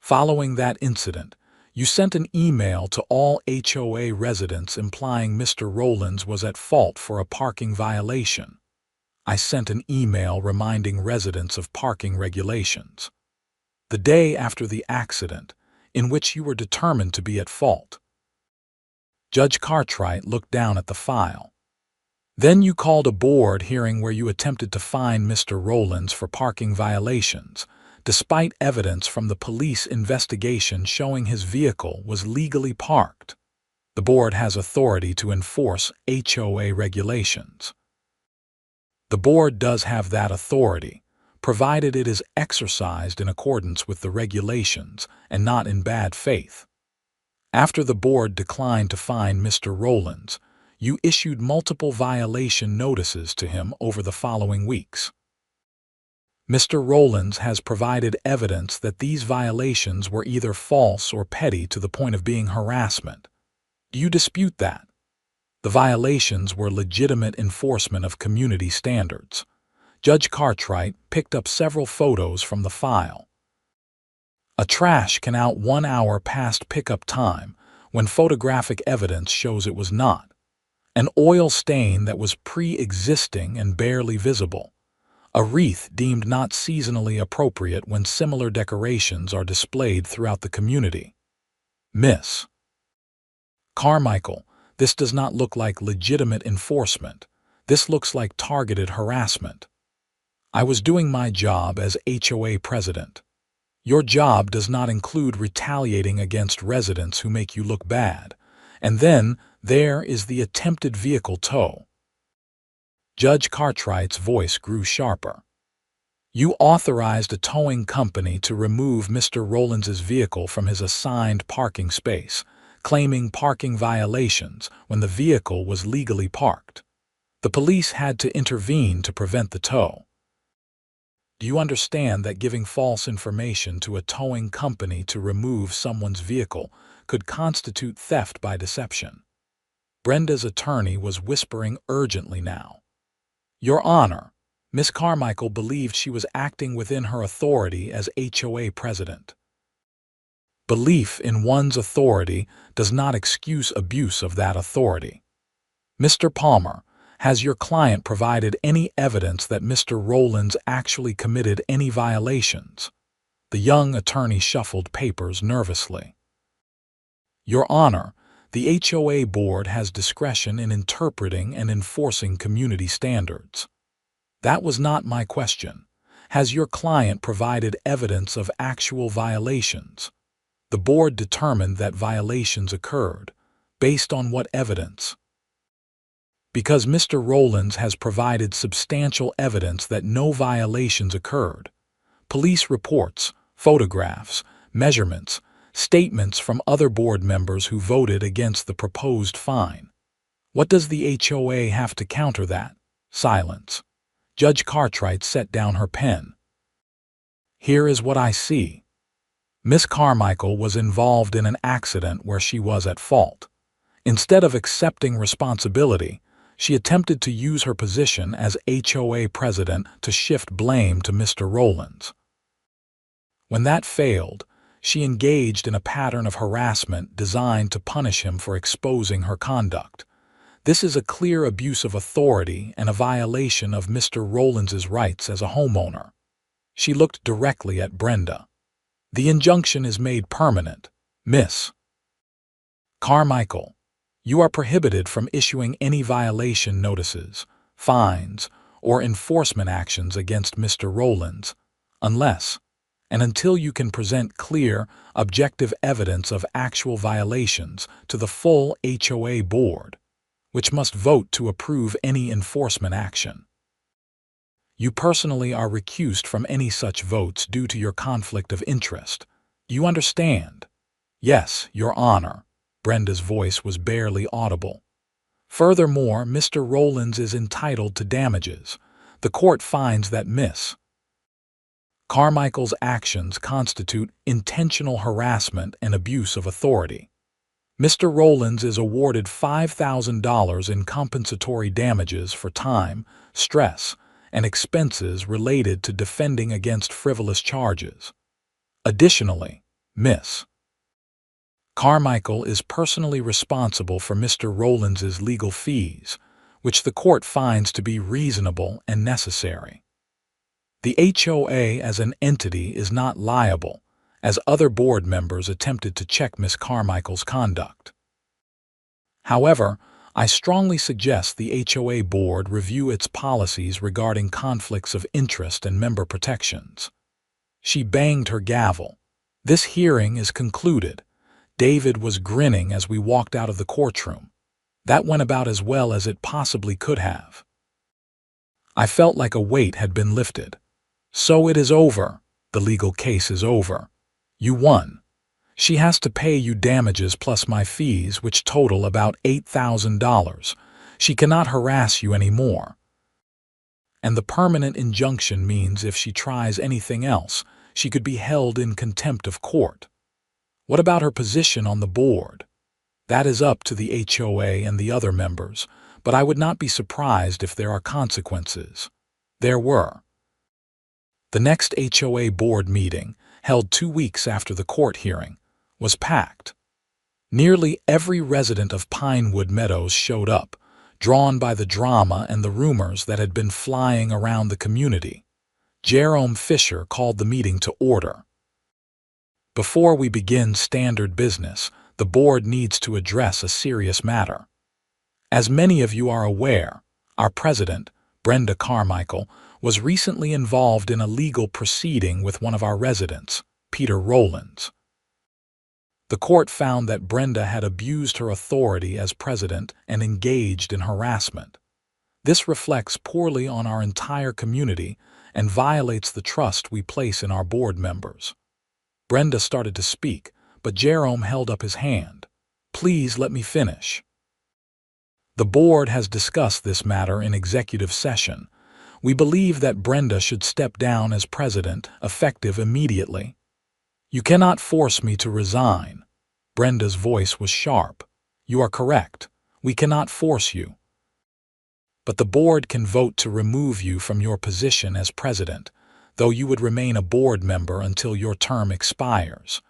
Following that incident, you sent an email to all HOA residents implying Mr. Rowlands was at fault for a parking violation. I sent an email reminding residents of parking regulations. The day after the accident, in which you were determined to be at fault. Judge Cartwright looked down at the file. Then you called a board hearing where you attempted to fine Mr. Rowlands for parking violations, despite evidence from the police investigation showing his vehicle was legally parked. The board has authority to enforce HOA regulations. The board does have that authority, provided it is exercised in accordance with the regulations and not in bad faith. After the board declined to fine Mr. Rowlands, you issued multiple violation notices to him over the following weeks. Mr. Rowlands has provided evidence that these violations were either false or petty to the point of being harassment. Do you dispute that? The violations were legitimate enforcement of community standards. Judge Cartwright picked up several photos from the file. A trash can out 1 hour past pickup time when photographic evidence shows it was not. An oil stain that was pre-existing and barely visible. A wreath deemed not seasonally appropriate when similar decorations are displayed throughout the community. Miss Carmichael, this does not look like legitimate enforcement. This looks like targeted harassment. I was doing my job as HOA president. Your job does not include retaliating against residents who make you look bad. And then there is the attempted vehicle tow. Judge Cartwright's voice grew sharper. You authorized a towing company to remove Mr. Rowlands' vehicle from his assigned parking space, claiming parking violations when the vehicle was legally parked. The police had to intervene to prevent the tow. Do you understand that giving false information to a towing company to remove someone's vehicle could constitute theft by deception? Brenda's attorney was whispering urgently now. Your Honor, Miss Carmichael believed she was acting within her authority as HOA president. Belief in one's authority does not excuse abuse of that authority. Mr. Palmer, has your client provided any evidence that Mr. Rowlands actually committed any violations? The young attorney shuffled papers nervously. Your Honor, the HOA board has discretion in interpreting and enforcing community standards. That was not my question. Has your client provided evidence of actual violations? The board determined that violations occurred. Based on what evidence? Because Mr. Rowlands has provided substantial evidence that no violations occurred. Police reports, photographs, measurements, statements from other board members who voted against the proposed fine. What does the HOA have to counter that? Silence. Judge Cartwright set down her pen. Here is what I see. Miss Carmichael was involved in an accident where she was at fault. Instead of accepting responsibility, she attempted to use her position as HOA president to shift blame to Mr. Rowlands. When that failed, she engaged in a pattern of harassment designed to punish him for exposing her conduct. This is a clear abuse of authority and a violation of Mr. Rowlands' rights as a homeowner. She looked directly at Brenda. The injunction is made permanent, Miss Carmichael. You are prohibited from issuing any violation notices, fines, or enforcement actions against Mr. Rowlands, unless and until you can present clear, objective evidence of actual violations to the full HOA board, which must vote to approve any enforcement action. You personally are recused from any such votes due to your conflict of interest. You understand? Yes, Your Honor. Brenda's voice was barely audible. Furthermore, Mr. Rowlands is entitled to damages. The court finds that Miss Carmichael's actions constitute intentional harassment and abuse of authority. Mr. Rowlands is awarded $5,000 in compensatory damages for time, stress, and expenses related to defending against frivolous charges. Additionally, Miss Carmichael is personally responsible for Mr. Rowlands' legal fees, which the court finds to be reasonable and necessary. The HOA as an entity is not liable, as other board members attempted to check Ms. Carmichael's conduct. However, I strongly suggest the HOA board review its policies regarding conflicts of interest and member protections. She banged her gavel. This hearing is concluded. David was grinning as we walked out of the courtroom. That went about as well as it possibly could have. I felt like a weight had been lifted. So it is over. The legal case is over. You won. She has to pay you damages plus my fees, which total about $8,000. She cannot harass you anymore. And the permanent injunction means if she tries anything else, she could be held in contempt of court. What about her position on the board? That is up to the HOA and the other members, but I would not be surprised if there are consequences. There were. The next HOA board meeting, held 2 weeks after the court hearing, was packed. Nearly every resident of Pinewood Meadows showed up, drawn by the drama and the rumors that had been flying around the community. Jerome Fisher called the meeting to order. Before we begin standard business, the board needs to address a serious matter. As many of you are aware, our president, Brenda Carmichael, was recently involved in a legal proceeding with one of our residents, Peter Rowlands. The court found that Brenda had abused her authority as president and engaged in harassment. This reflects poorly on our entire community and violates the trust we place in our board members. Brenda started to speak, but Jerome held up his hand. Please let me finish. The board has discussed this matter in executive session. We believe that Brenda should step down as president, effective immediately. You cannot force me to resign. Brenda's voice was sharp. You are correct. We cannot force you. But the board can vote to remove you from your position as president, though you would remain a board member until your term expires.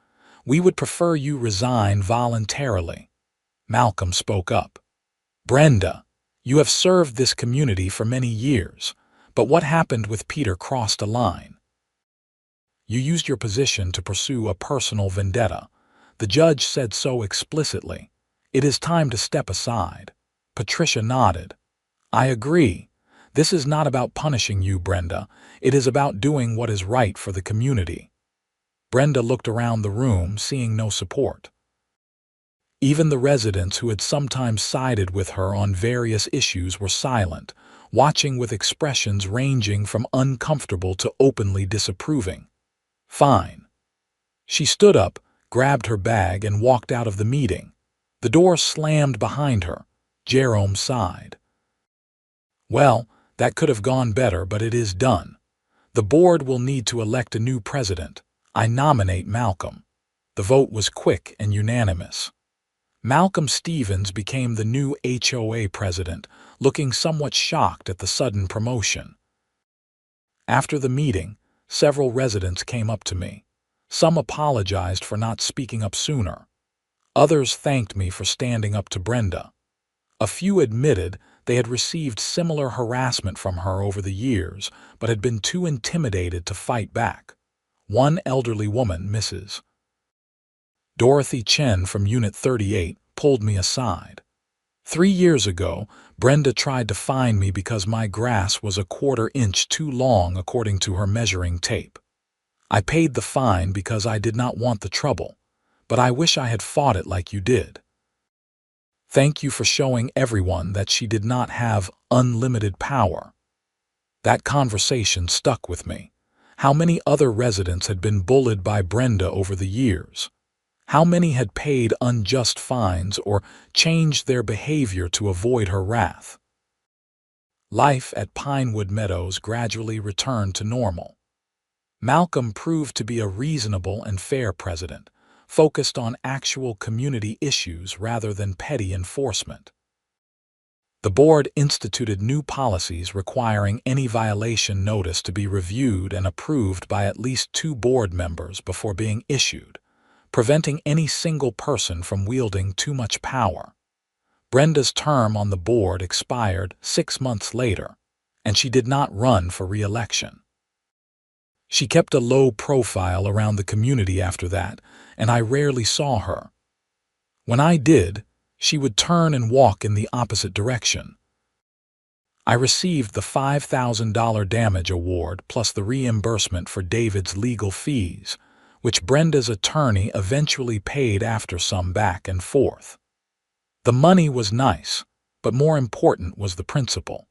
We would prefer you resign voluntarily. Malcolm spoke up. Brenda, you have served this community for many years, but what happened with Peter crossed a line. You used your position to pursue a personal vendetta. The judge said so explicitly. It is time to step aside. Patricia nodded. I agree. This is not about punishing you, Brenda. It is about doing what is right for the community. Brenda looked around the room, seeing no support. Even the residents who had sometimes sided with her on various issues were silent, watching with expressions ranging from uncomfortable to openly disapproving. Fine. She stood up, grabbed her bag, and walked out of the meeting. The door slammed behind her. Jerome sighed. Well, that could have gone better, but it is done. The board will need to elect a new president. I nominate Malcolm. The vote was quick and unanimous. Malcolm Stevens became the new HOA president, looking somewhat shocked at the sudden promotion. After the meeting, several residents came up to me. Some apologized for not speaking up sooner. Others thanked me for standing up to Brenda. A few admitted they had received similar harassment from her over the years, but had been too intimidated to fight back. One elderly woman, Mrs. Dorothy Chen from Unit 38, pulled me aside. 3 years ago, Brenda tried to fine me because my grass was a 1/4 inch too long according to her measuring tape. I paid the fine because I did not want the trouble, but I wish I had fought it like you did. Thank you for showing everyone that she did not have unlimited power. That conversation stuck with me. How many other residents had been bullied by Brenda over the years? How many had paid unjust fines or changed their behavior to avoid her wrath? Life at Pinewood Meadows gradually returned to normal. Malcolm proved to be a reasonable and fair president, focused on actual community issues rather than petty enforcement. The board instituted new policies requiring any violation notice to be reviewed and approved by at least 2 board members before being issued, preventing any single person from wielding too much power. Brenda's term on the board expired 6 months later, and she did not run for re-election. She kept a low profile around the community after that, and I rarely saw her. When I did, she would turn and walk in the opposite direction. I received the $5,000 damage award plus the reimbursement for David's legal fees, which Brenda's attorney eventually paid after some back and forth. The money was nice, but more important was the principle.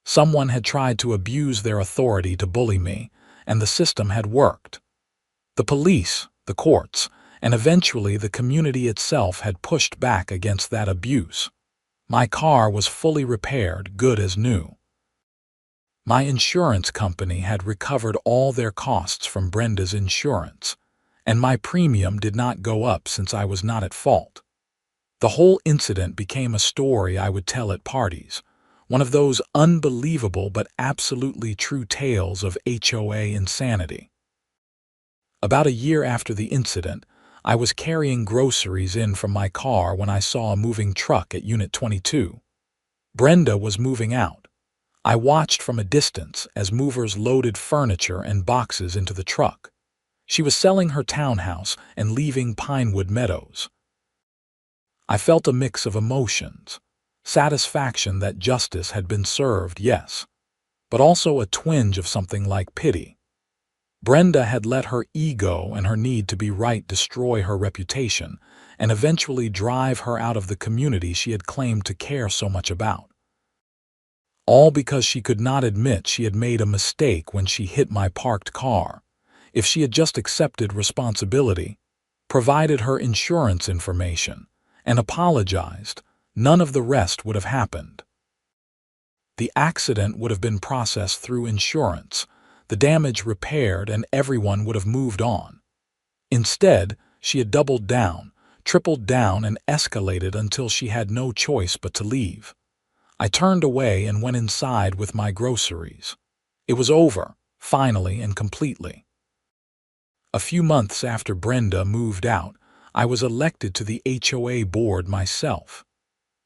Someone had tried to abuse their authority to bully me, and the system had worked. The police, the courts, and eventually the community itself had pushed back against that abuse. My car was fully repaired, good as new. My insurance company had recovered all their costs from Brenda's insurance, and my premium did not go up since I was not at fault. The whole incident became a story I would tell at parties, one of those unbelievable but absolutely true tales of HOA insanity. About a year after the incident, I was carrying groceries in from my car when I saw a moving truck at Unit 22. Brenda was moving out. I watched from a distance as movers loaded furniture and boxes into the truck. She was selling her townhouse and leaving Pinewood Meadows. I felt a mix of emotions. Satisfaction that justice had been served, yes, but also a twinge of something like pity. Brenda had let her ego and her need to be right destroy her reputation and eventually drive her out of the community she had claimed to care so much about. All because she could not admit she had made a mistake when she hit my parked car. If she had just accepted responsibility, provided her insurance information, and apologized, none of the rest would have happened. The accident would have been processed through insurance, the damage repaired, and everyone would have moved on. Instead, she had doubled down, tripled down, and escalated until she had no choice but to leave. I turned away and went inside with my groceries. It was over, finally and completely. A few months after Brenda moved out, I was elected to the HOA board myself.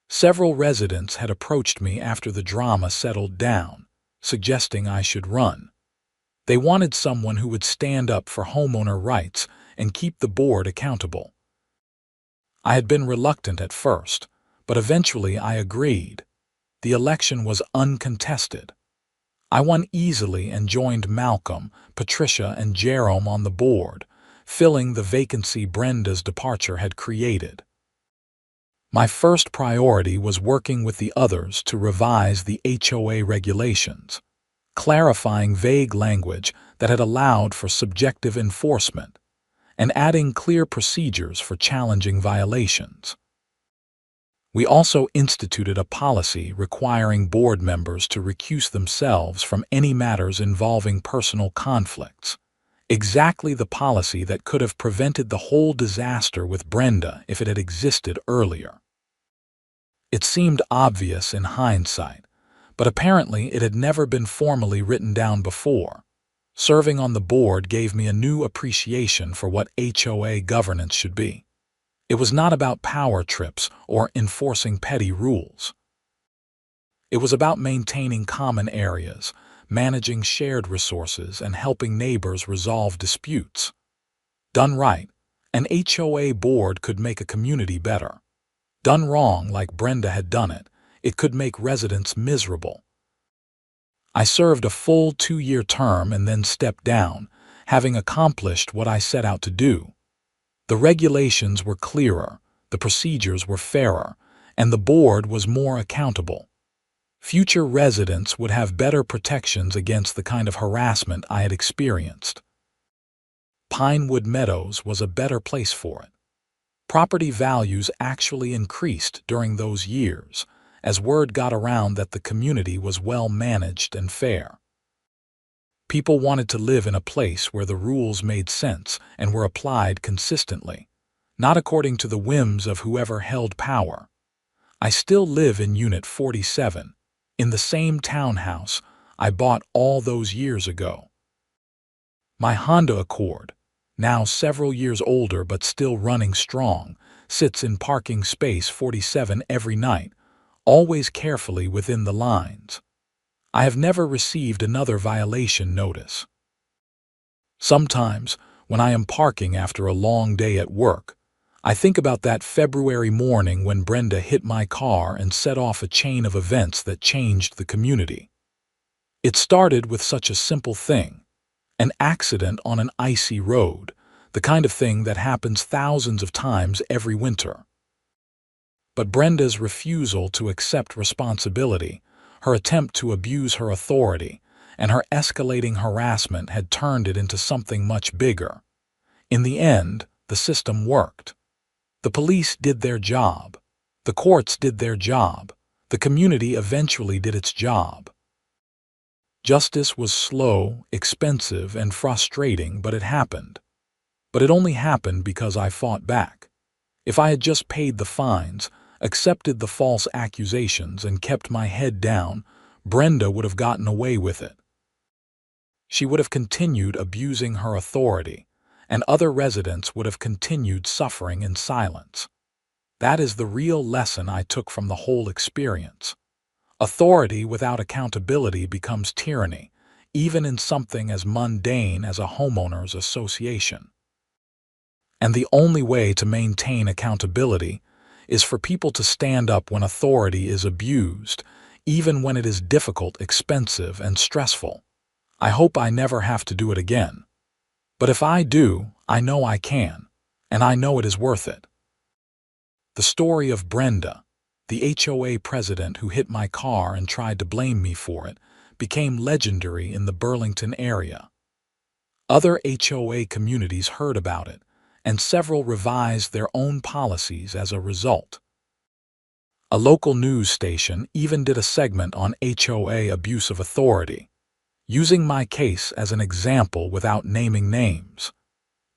Several residents had approached me after the drama settled down, suggesting I should run. They wanted someone who would stand up for homeowner rights and keep the board accountable. I had been reluctant at first, but eventually I agreed. The election was uncontested. I won easily and joined Malcolm, Patricia, and Jerome on the board, filling the vacancy Brenda's departure had created. My first priority was working with the others to revise the HOA regulations, clarifying vague language that had allowed for subjective enforcement, and adding clear procedures for challenging violations. We also instituted a policy requiring board members to recuse themselves from any matters involving personal conflicts, exactly the policy that could have prevented the whole disaster with Brenda if it had existed earlier. It seemed obvious in hindsight, but apparently it had never been formally written down before. Serving on the board gave me a new appreciation for what HOA governance should be. It was not about power trips or enforcing petty rules. It was about maintaining common areas, managing shared resources, and helping neighbors resolve disputes. Done right, an HOA board could make a community better. Done wrong, like Brenda had done it, it could make residents miserable. I served a full 2-year term and then stepped down, having accomplished what I set out to do. The regulations were clearer, the procedures were fairer, and the board was more accountable. Future residents would have better protections against the kind of harassment I had experienced. Pinewood Meadows was a better place for it. Property values actually increased during those years, as word got around that the community was well managed and fair. People wanted to live in a place where the rules made sense and were applied consistently, not according to the whims of whoever held power. I still live in Unit 47, in the same townhouse I bought all those years ago. My Honda Accord, now several years older but still running strong, sits in parking space 47 every night, always carefully within the lines. I have never received another violation notice. Sometimes, when I am parking after a long day at work, I think about that February morning when Brenda hit my car and set off a chain of events that changed the community. It started with such a simple thing, an accident on an icy road, the kind of thing that happens thousands of times every winter. But Brenda's refusal to accept responsibility, her attempt to abuse her authority, and her escalating harassment had turned it into something much bigger. In the end, the system worked. The police did their job. The courts did their job. The community eventually did its job. Justice was slow, expensive, and frustrating, but it happened. But it only happened because I fought back. If I had just paid the fines, accepted the false accusations, and kept my head down, Brenda would have gotten away with it. She would have continued abusing her authority, and other residents would have continued suffering in silence. That is the real lesson I took from the whole experience. Authority without accountability becomes tyranny, even in something as mundane as a homeowners association. And the only way to maintain accountability is for people to stand up when authority is abused, even when it is difficult, expensive, and stressful. I hope I never have to do it again. But if I do, I know I can, and I know it is worth it. The story of Brenda, the HOA president who hit my car and tried to blame me for it, became legendary in the Burlington area. Other HOA communities heard about it, and several revised their own policies as a result. A local news station even did a segment on HOA abuse of authority, using my case as an example without naming names.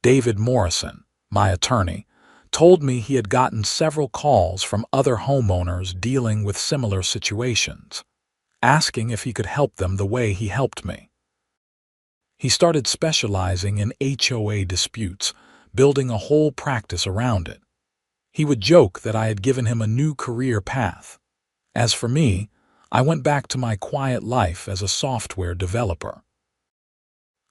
David Morrison, my attorney, told me he had gotten several calls from other homeowners dealing with similar situations, asking if he could help them the way he helped me. He started specializing in HOA disputes, building a whole practice around it. He would joke that I had given him a new career path. As for me, I went back to my quiet life as a software developer.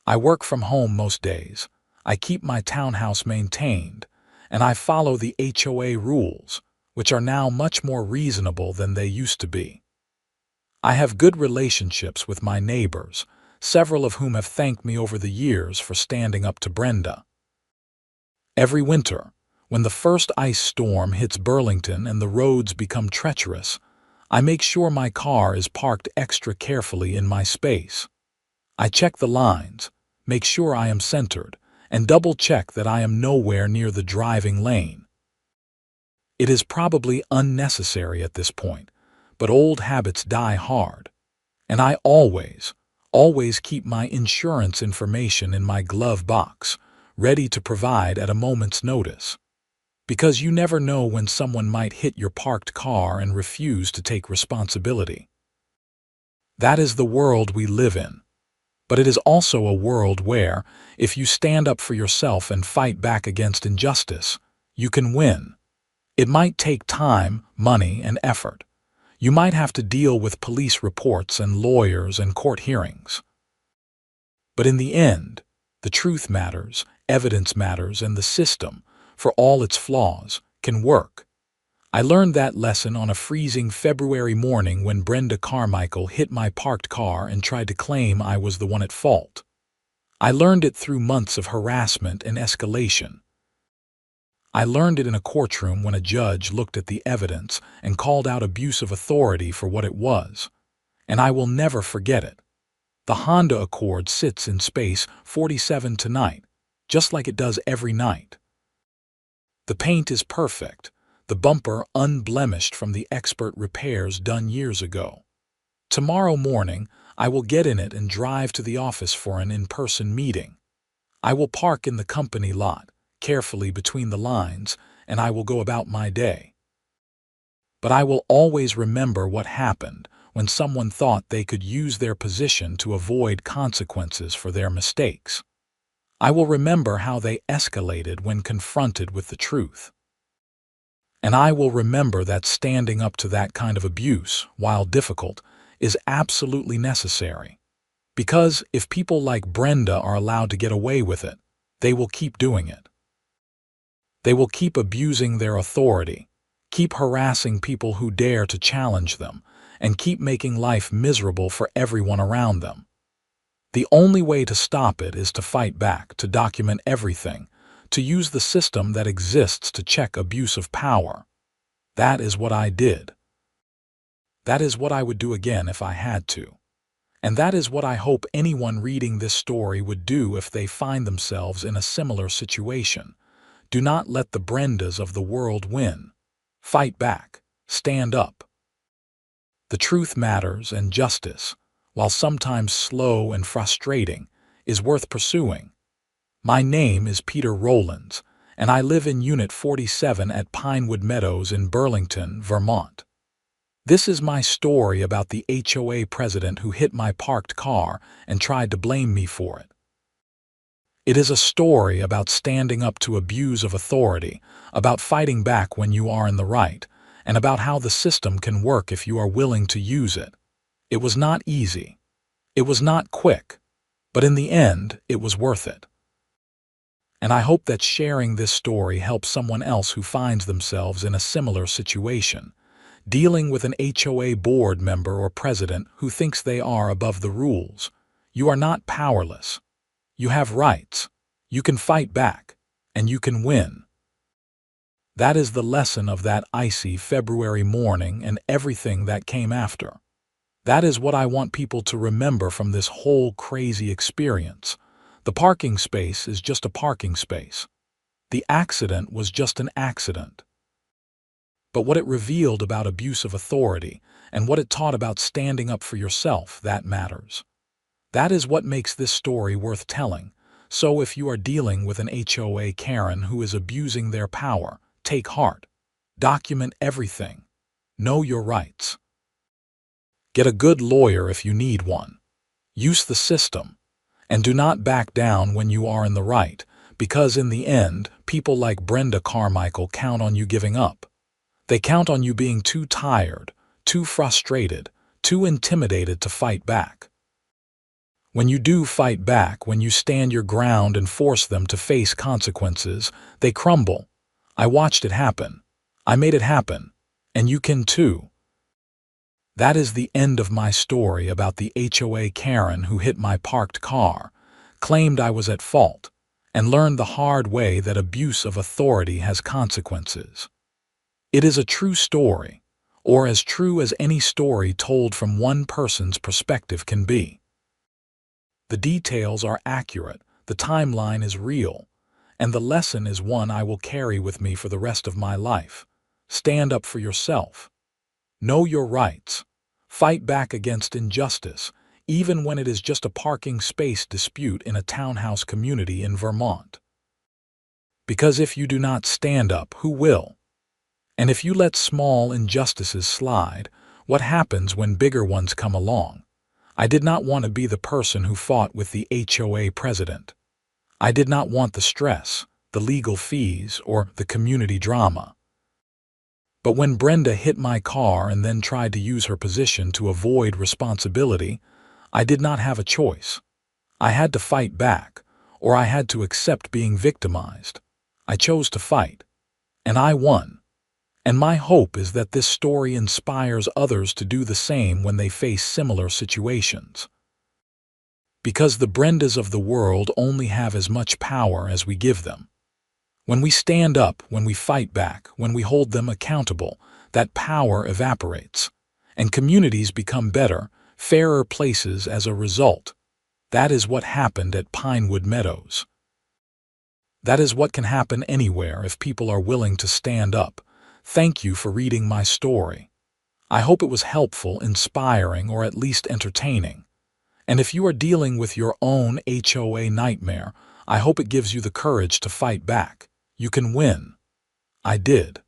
I work from home most days, I keep my townhouse maintained, and I follow the HOA rules, which are now much more reasonable than they used to be. I have good relationships with my neighbors, several of whom have thanked me over the years for standing up to Brenda. Every winter, when the first ice storm hits Burlington and the roads become treacherous, I make sure my car is parked extra carefully in my space. I check the lines, make sure I am centered, and double-check that I am nowhere near the driving lane. It is probably unnecessary at this point, but old habits die hard, and I always keep my insurance information in my glove box, ready to provide at a moment's notice. Because you never know when someone might hit your parked car and refuse to take responsibility. That is the world we live in. But it is also a world where, if you stand up for yourself and fight back against injustice, you can win. It might take time, money, and effort. You might have to deal with police reports and lawyers and court hearings. But in the end, the truth matters, evidence matters, and the system, for all its flaws, can work. I learned that lesson on a freezing February morning when Brenda Carmichael hit my parked car and tried to claim I was the one at fault. I learned it through months of harassment and escalation. I learned it in a courtroom when a judge looked at the evidence and called out abuse of authority for what it was. And I will never forget it. The Honda Accord sits in space 47 tonight, just like it does every night. The paint is perfect, the bumper unblemished from the expert repairs done years ago. Tomorrow morning, I will get in it and drive to the office for an in-person meeting. I will park in the company lot, carefully between the lines, and I will go about my day. But I will always remember what happened when someone thought they could use their position to avoid consequences for their mistakes. I will remember how they escalated when confronted with the truth. And I will remember that standing up to that kind of abuse, while difficult, is absolutely necessary. Because if people like Brenda are allowed to get away with it, they will keep doing it. They will keep abusing their authority, keep harassing people who dare to challenge them, and keep making life miserable for everyone around them. The only way to stop it is to fight back, to document everything, to use the system that exists to check abuse of power. That is what I did. That is what I would do again if I had to. And that is what I hope anyone reading this story would do if they find themselves in a similar situation. Do not let the Brendas of the world win. Fight back. Stand up. The truth matters, and justice, while sometimes slow and frustrating, is worth pursuing. My name is Peter Rowlands, and I live in Unit 47 at Pinewood Meadows in Burlington, Vermont. This is my story about the HOA president who hit my parked car and tried to blame me for it. It is a story about standing up to abuse of authority, about fighting back when you are in the right, and about how the system can work if you are willing to use it. It was not easy. It was not quick. But in the end, it was worth it. And I hope that sharing this story helps someone else who finds themselves in a similar situation, dealing with an HOA board member or president who thinks they are above the rules. You are not powerless. You have rights. You can fight back, and you can win. That is the lesson of that icy February morning and everything that came after. That is what I want people to remember from this whole crazy experience. The parking space is just a parking space. The accident was just an accident. But what it revealed about abuse of authority and what it taught about standing up for yourself, that matters. That is what makes this story worth telling. So if you are dealing with an HOA Karen who is abusing their power, take heart. Document everything. Know your rights. Get a good lawyer if you need one. Use the system. And do not back down when you are in the right, because in the end, people like Brenda Carmichael count on you giving up. They count on you being too tired, too frustrated, too intimidated to fight back. When you do fight back, when you stand your ground and force them to face consequences, they crumble. I watched it happen. I made it happen. And you can too. That is the end of my story about the HOA Karen who hit my parked car, claimed I was at fault, and learned the hard way that abuse of authority has consequences. It is a true story, or as true as any story told from one person's perspective can be. The details are accurate, the timeline is real, and the lesson is one I will carry with me for the rest of my life. Stand up for yourself. Know your rights. Fight back against injustice, even when it is just a parking space dispute in a townhouse community in Vermont. Because if you do not stand up, who will? And if you let small injustices slide, what happens when bigger ones come along? I did not want to be the person who fought with the HOA president. I did not want the stress, the legal fees, or the community drama. But when Brenda hit my car and then tried to use her position to avoid responsibility, I did not have a choice. I had to fight back, or I had to accept being victimized. I chose to fight, and I won. And my hope is that this story inspires others to do the same when they face similar situations. Because the Brendas of the world only have as much power as we give them. When we stand up, when we fight back, when we hold them accountable, that power evaporates, and communities become better, fairer places as a result. That is what happened at Pinewood Meadows. That is what can happen anywhere if people are willing to stand up. Thank you for reading my story. I hope it was helpful, inspiring, or at least entertaining. And if you are dealing with your own HOA nightmare, I hope it gives you the courage to fight back. You can win. I did.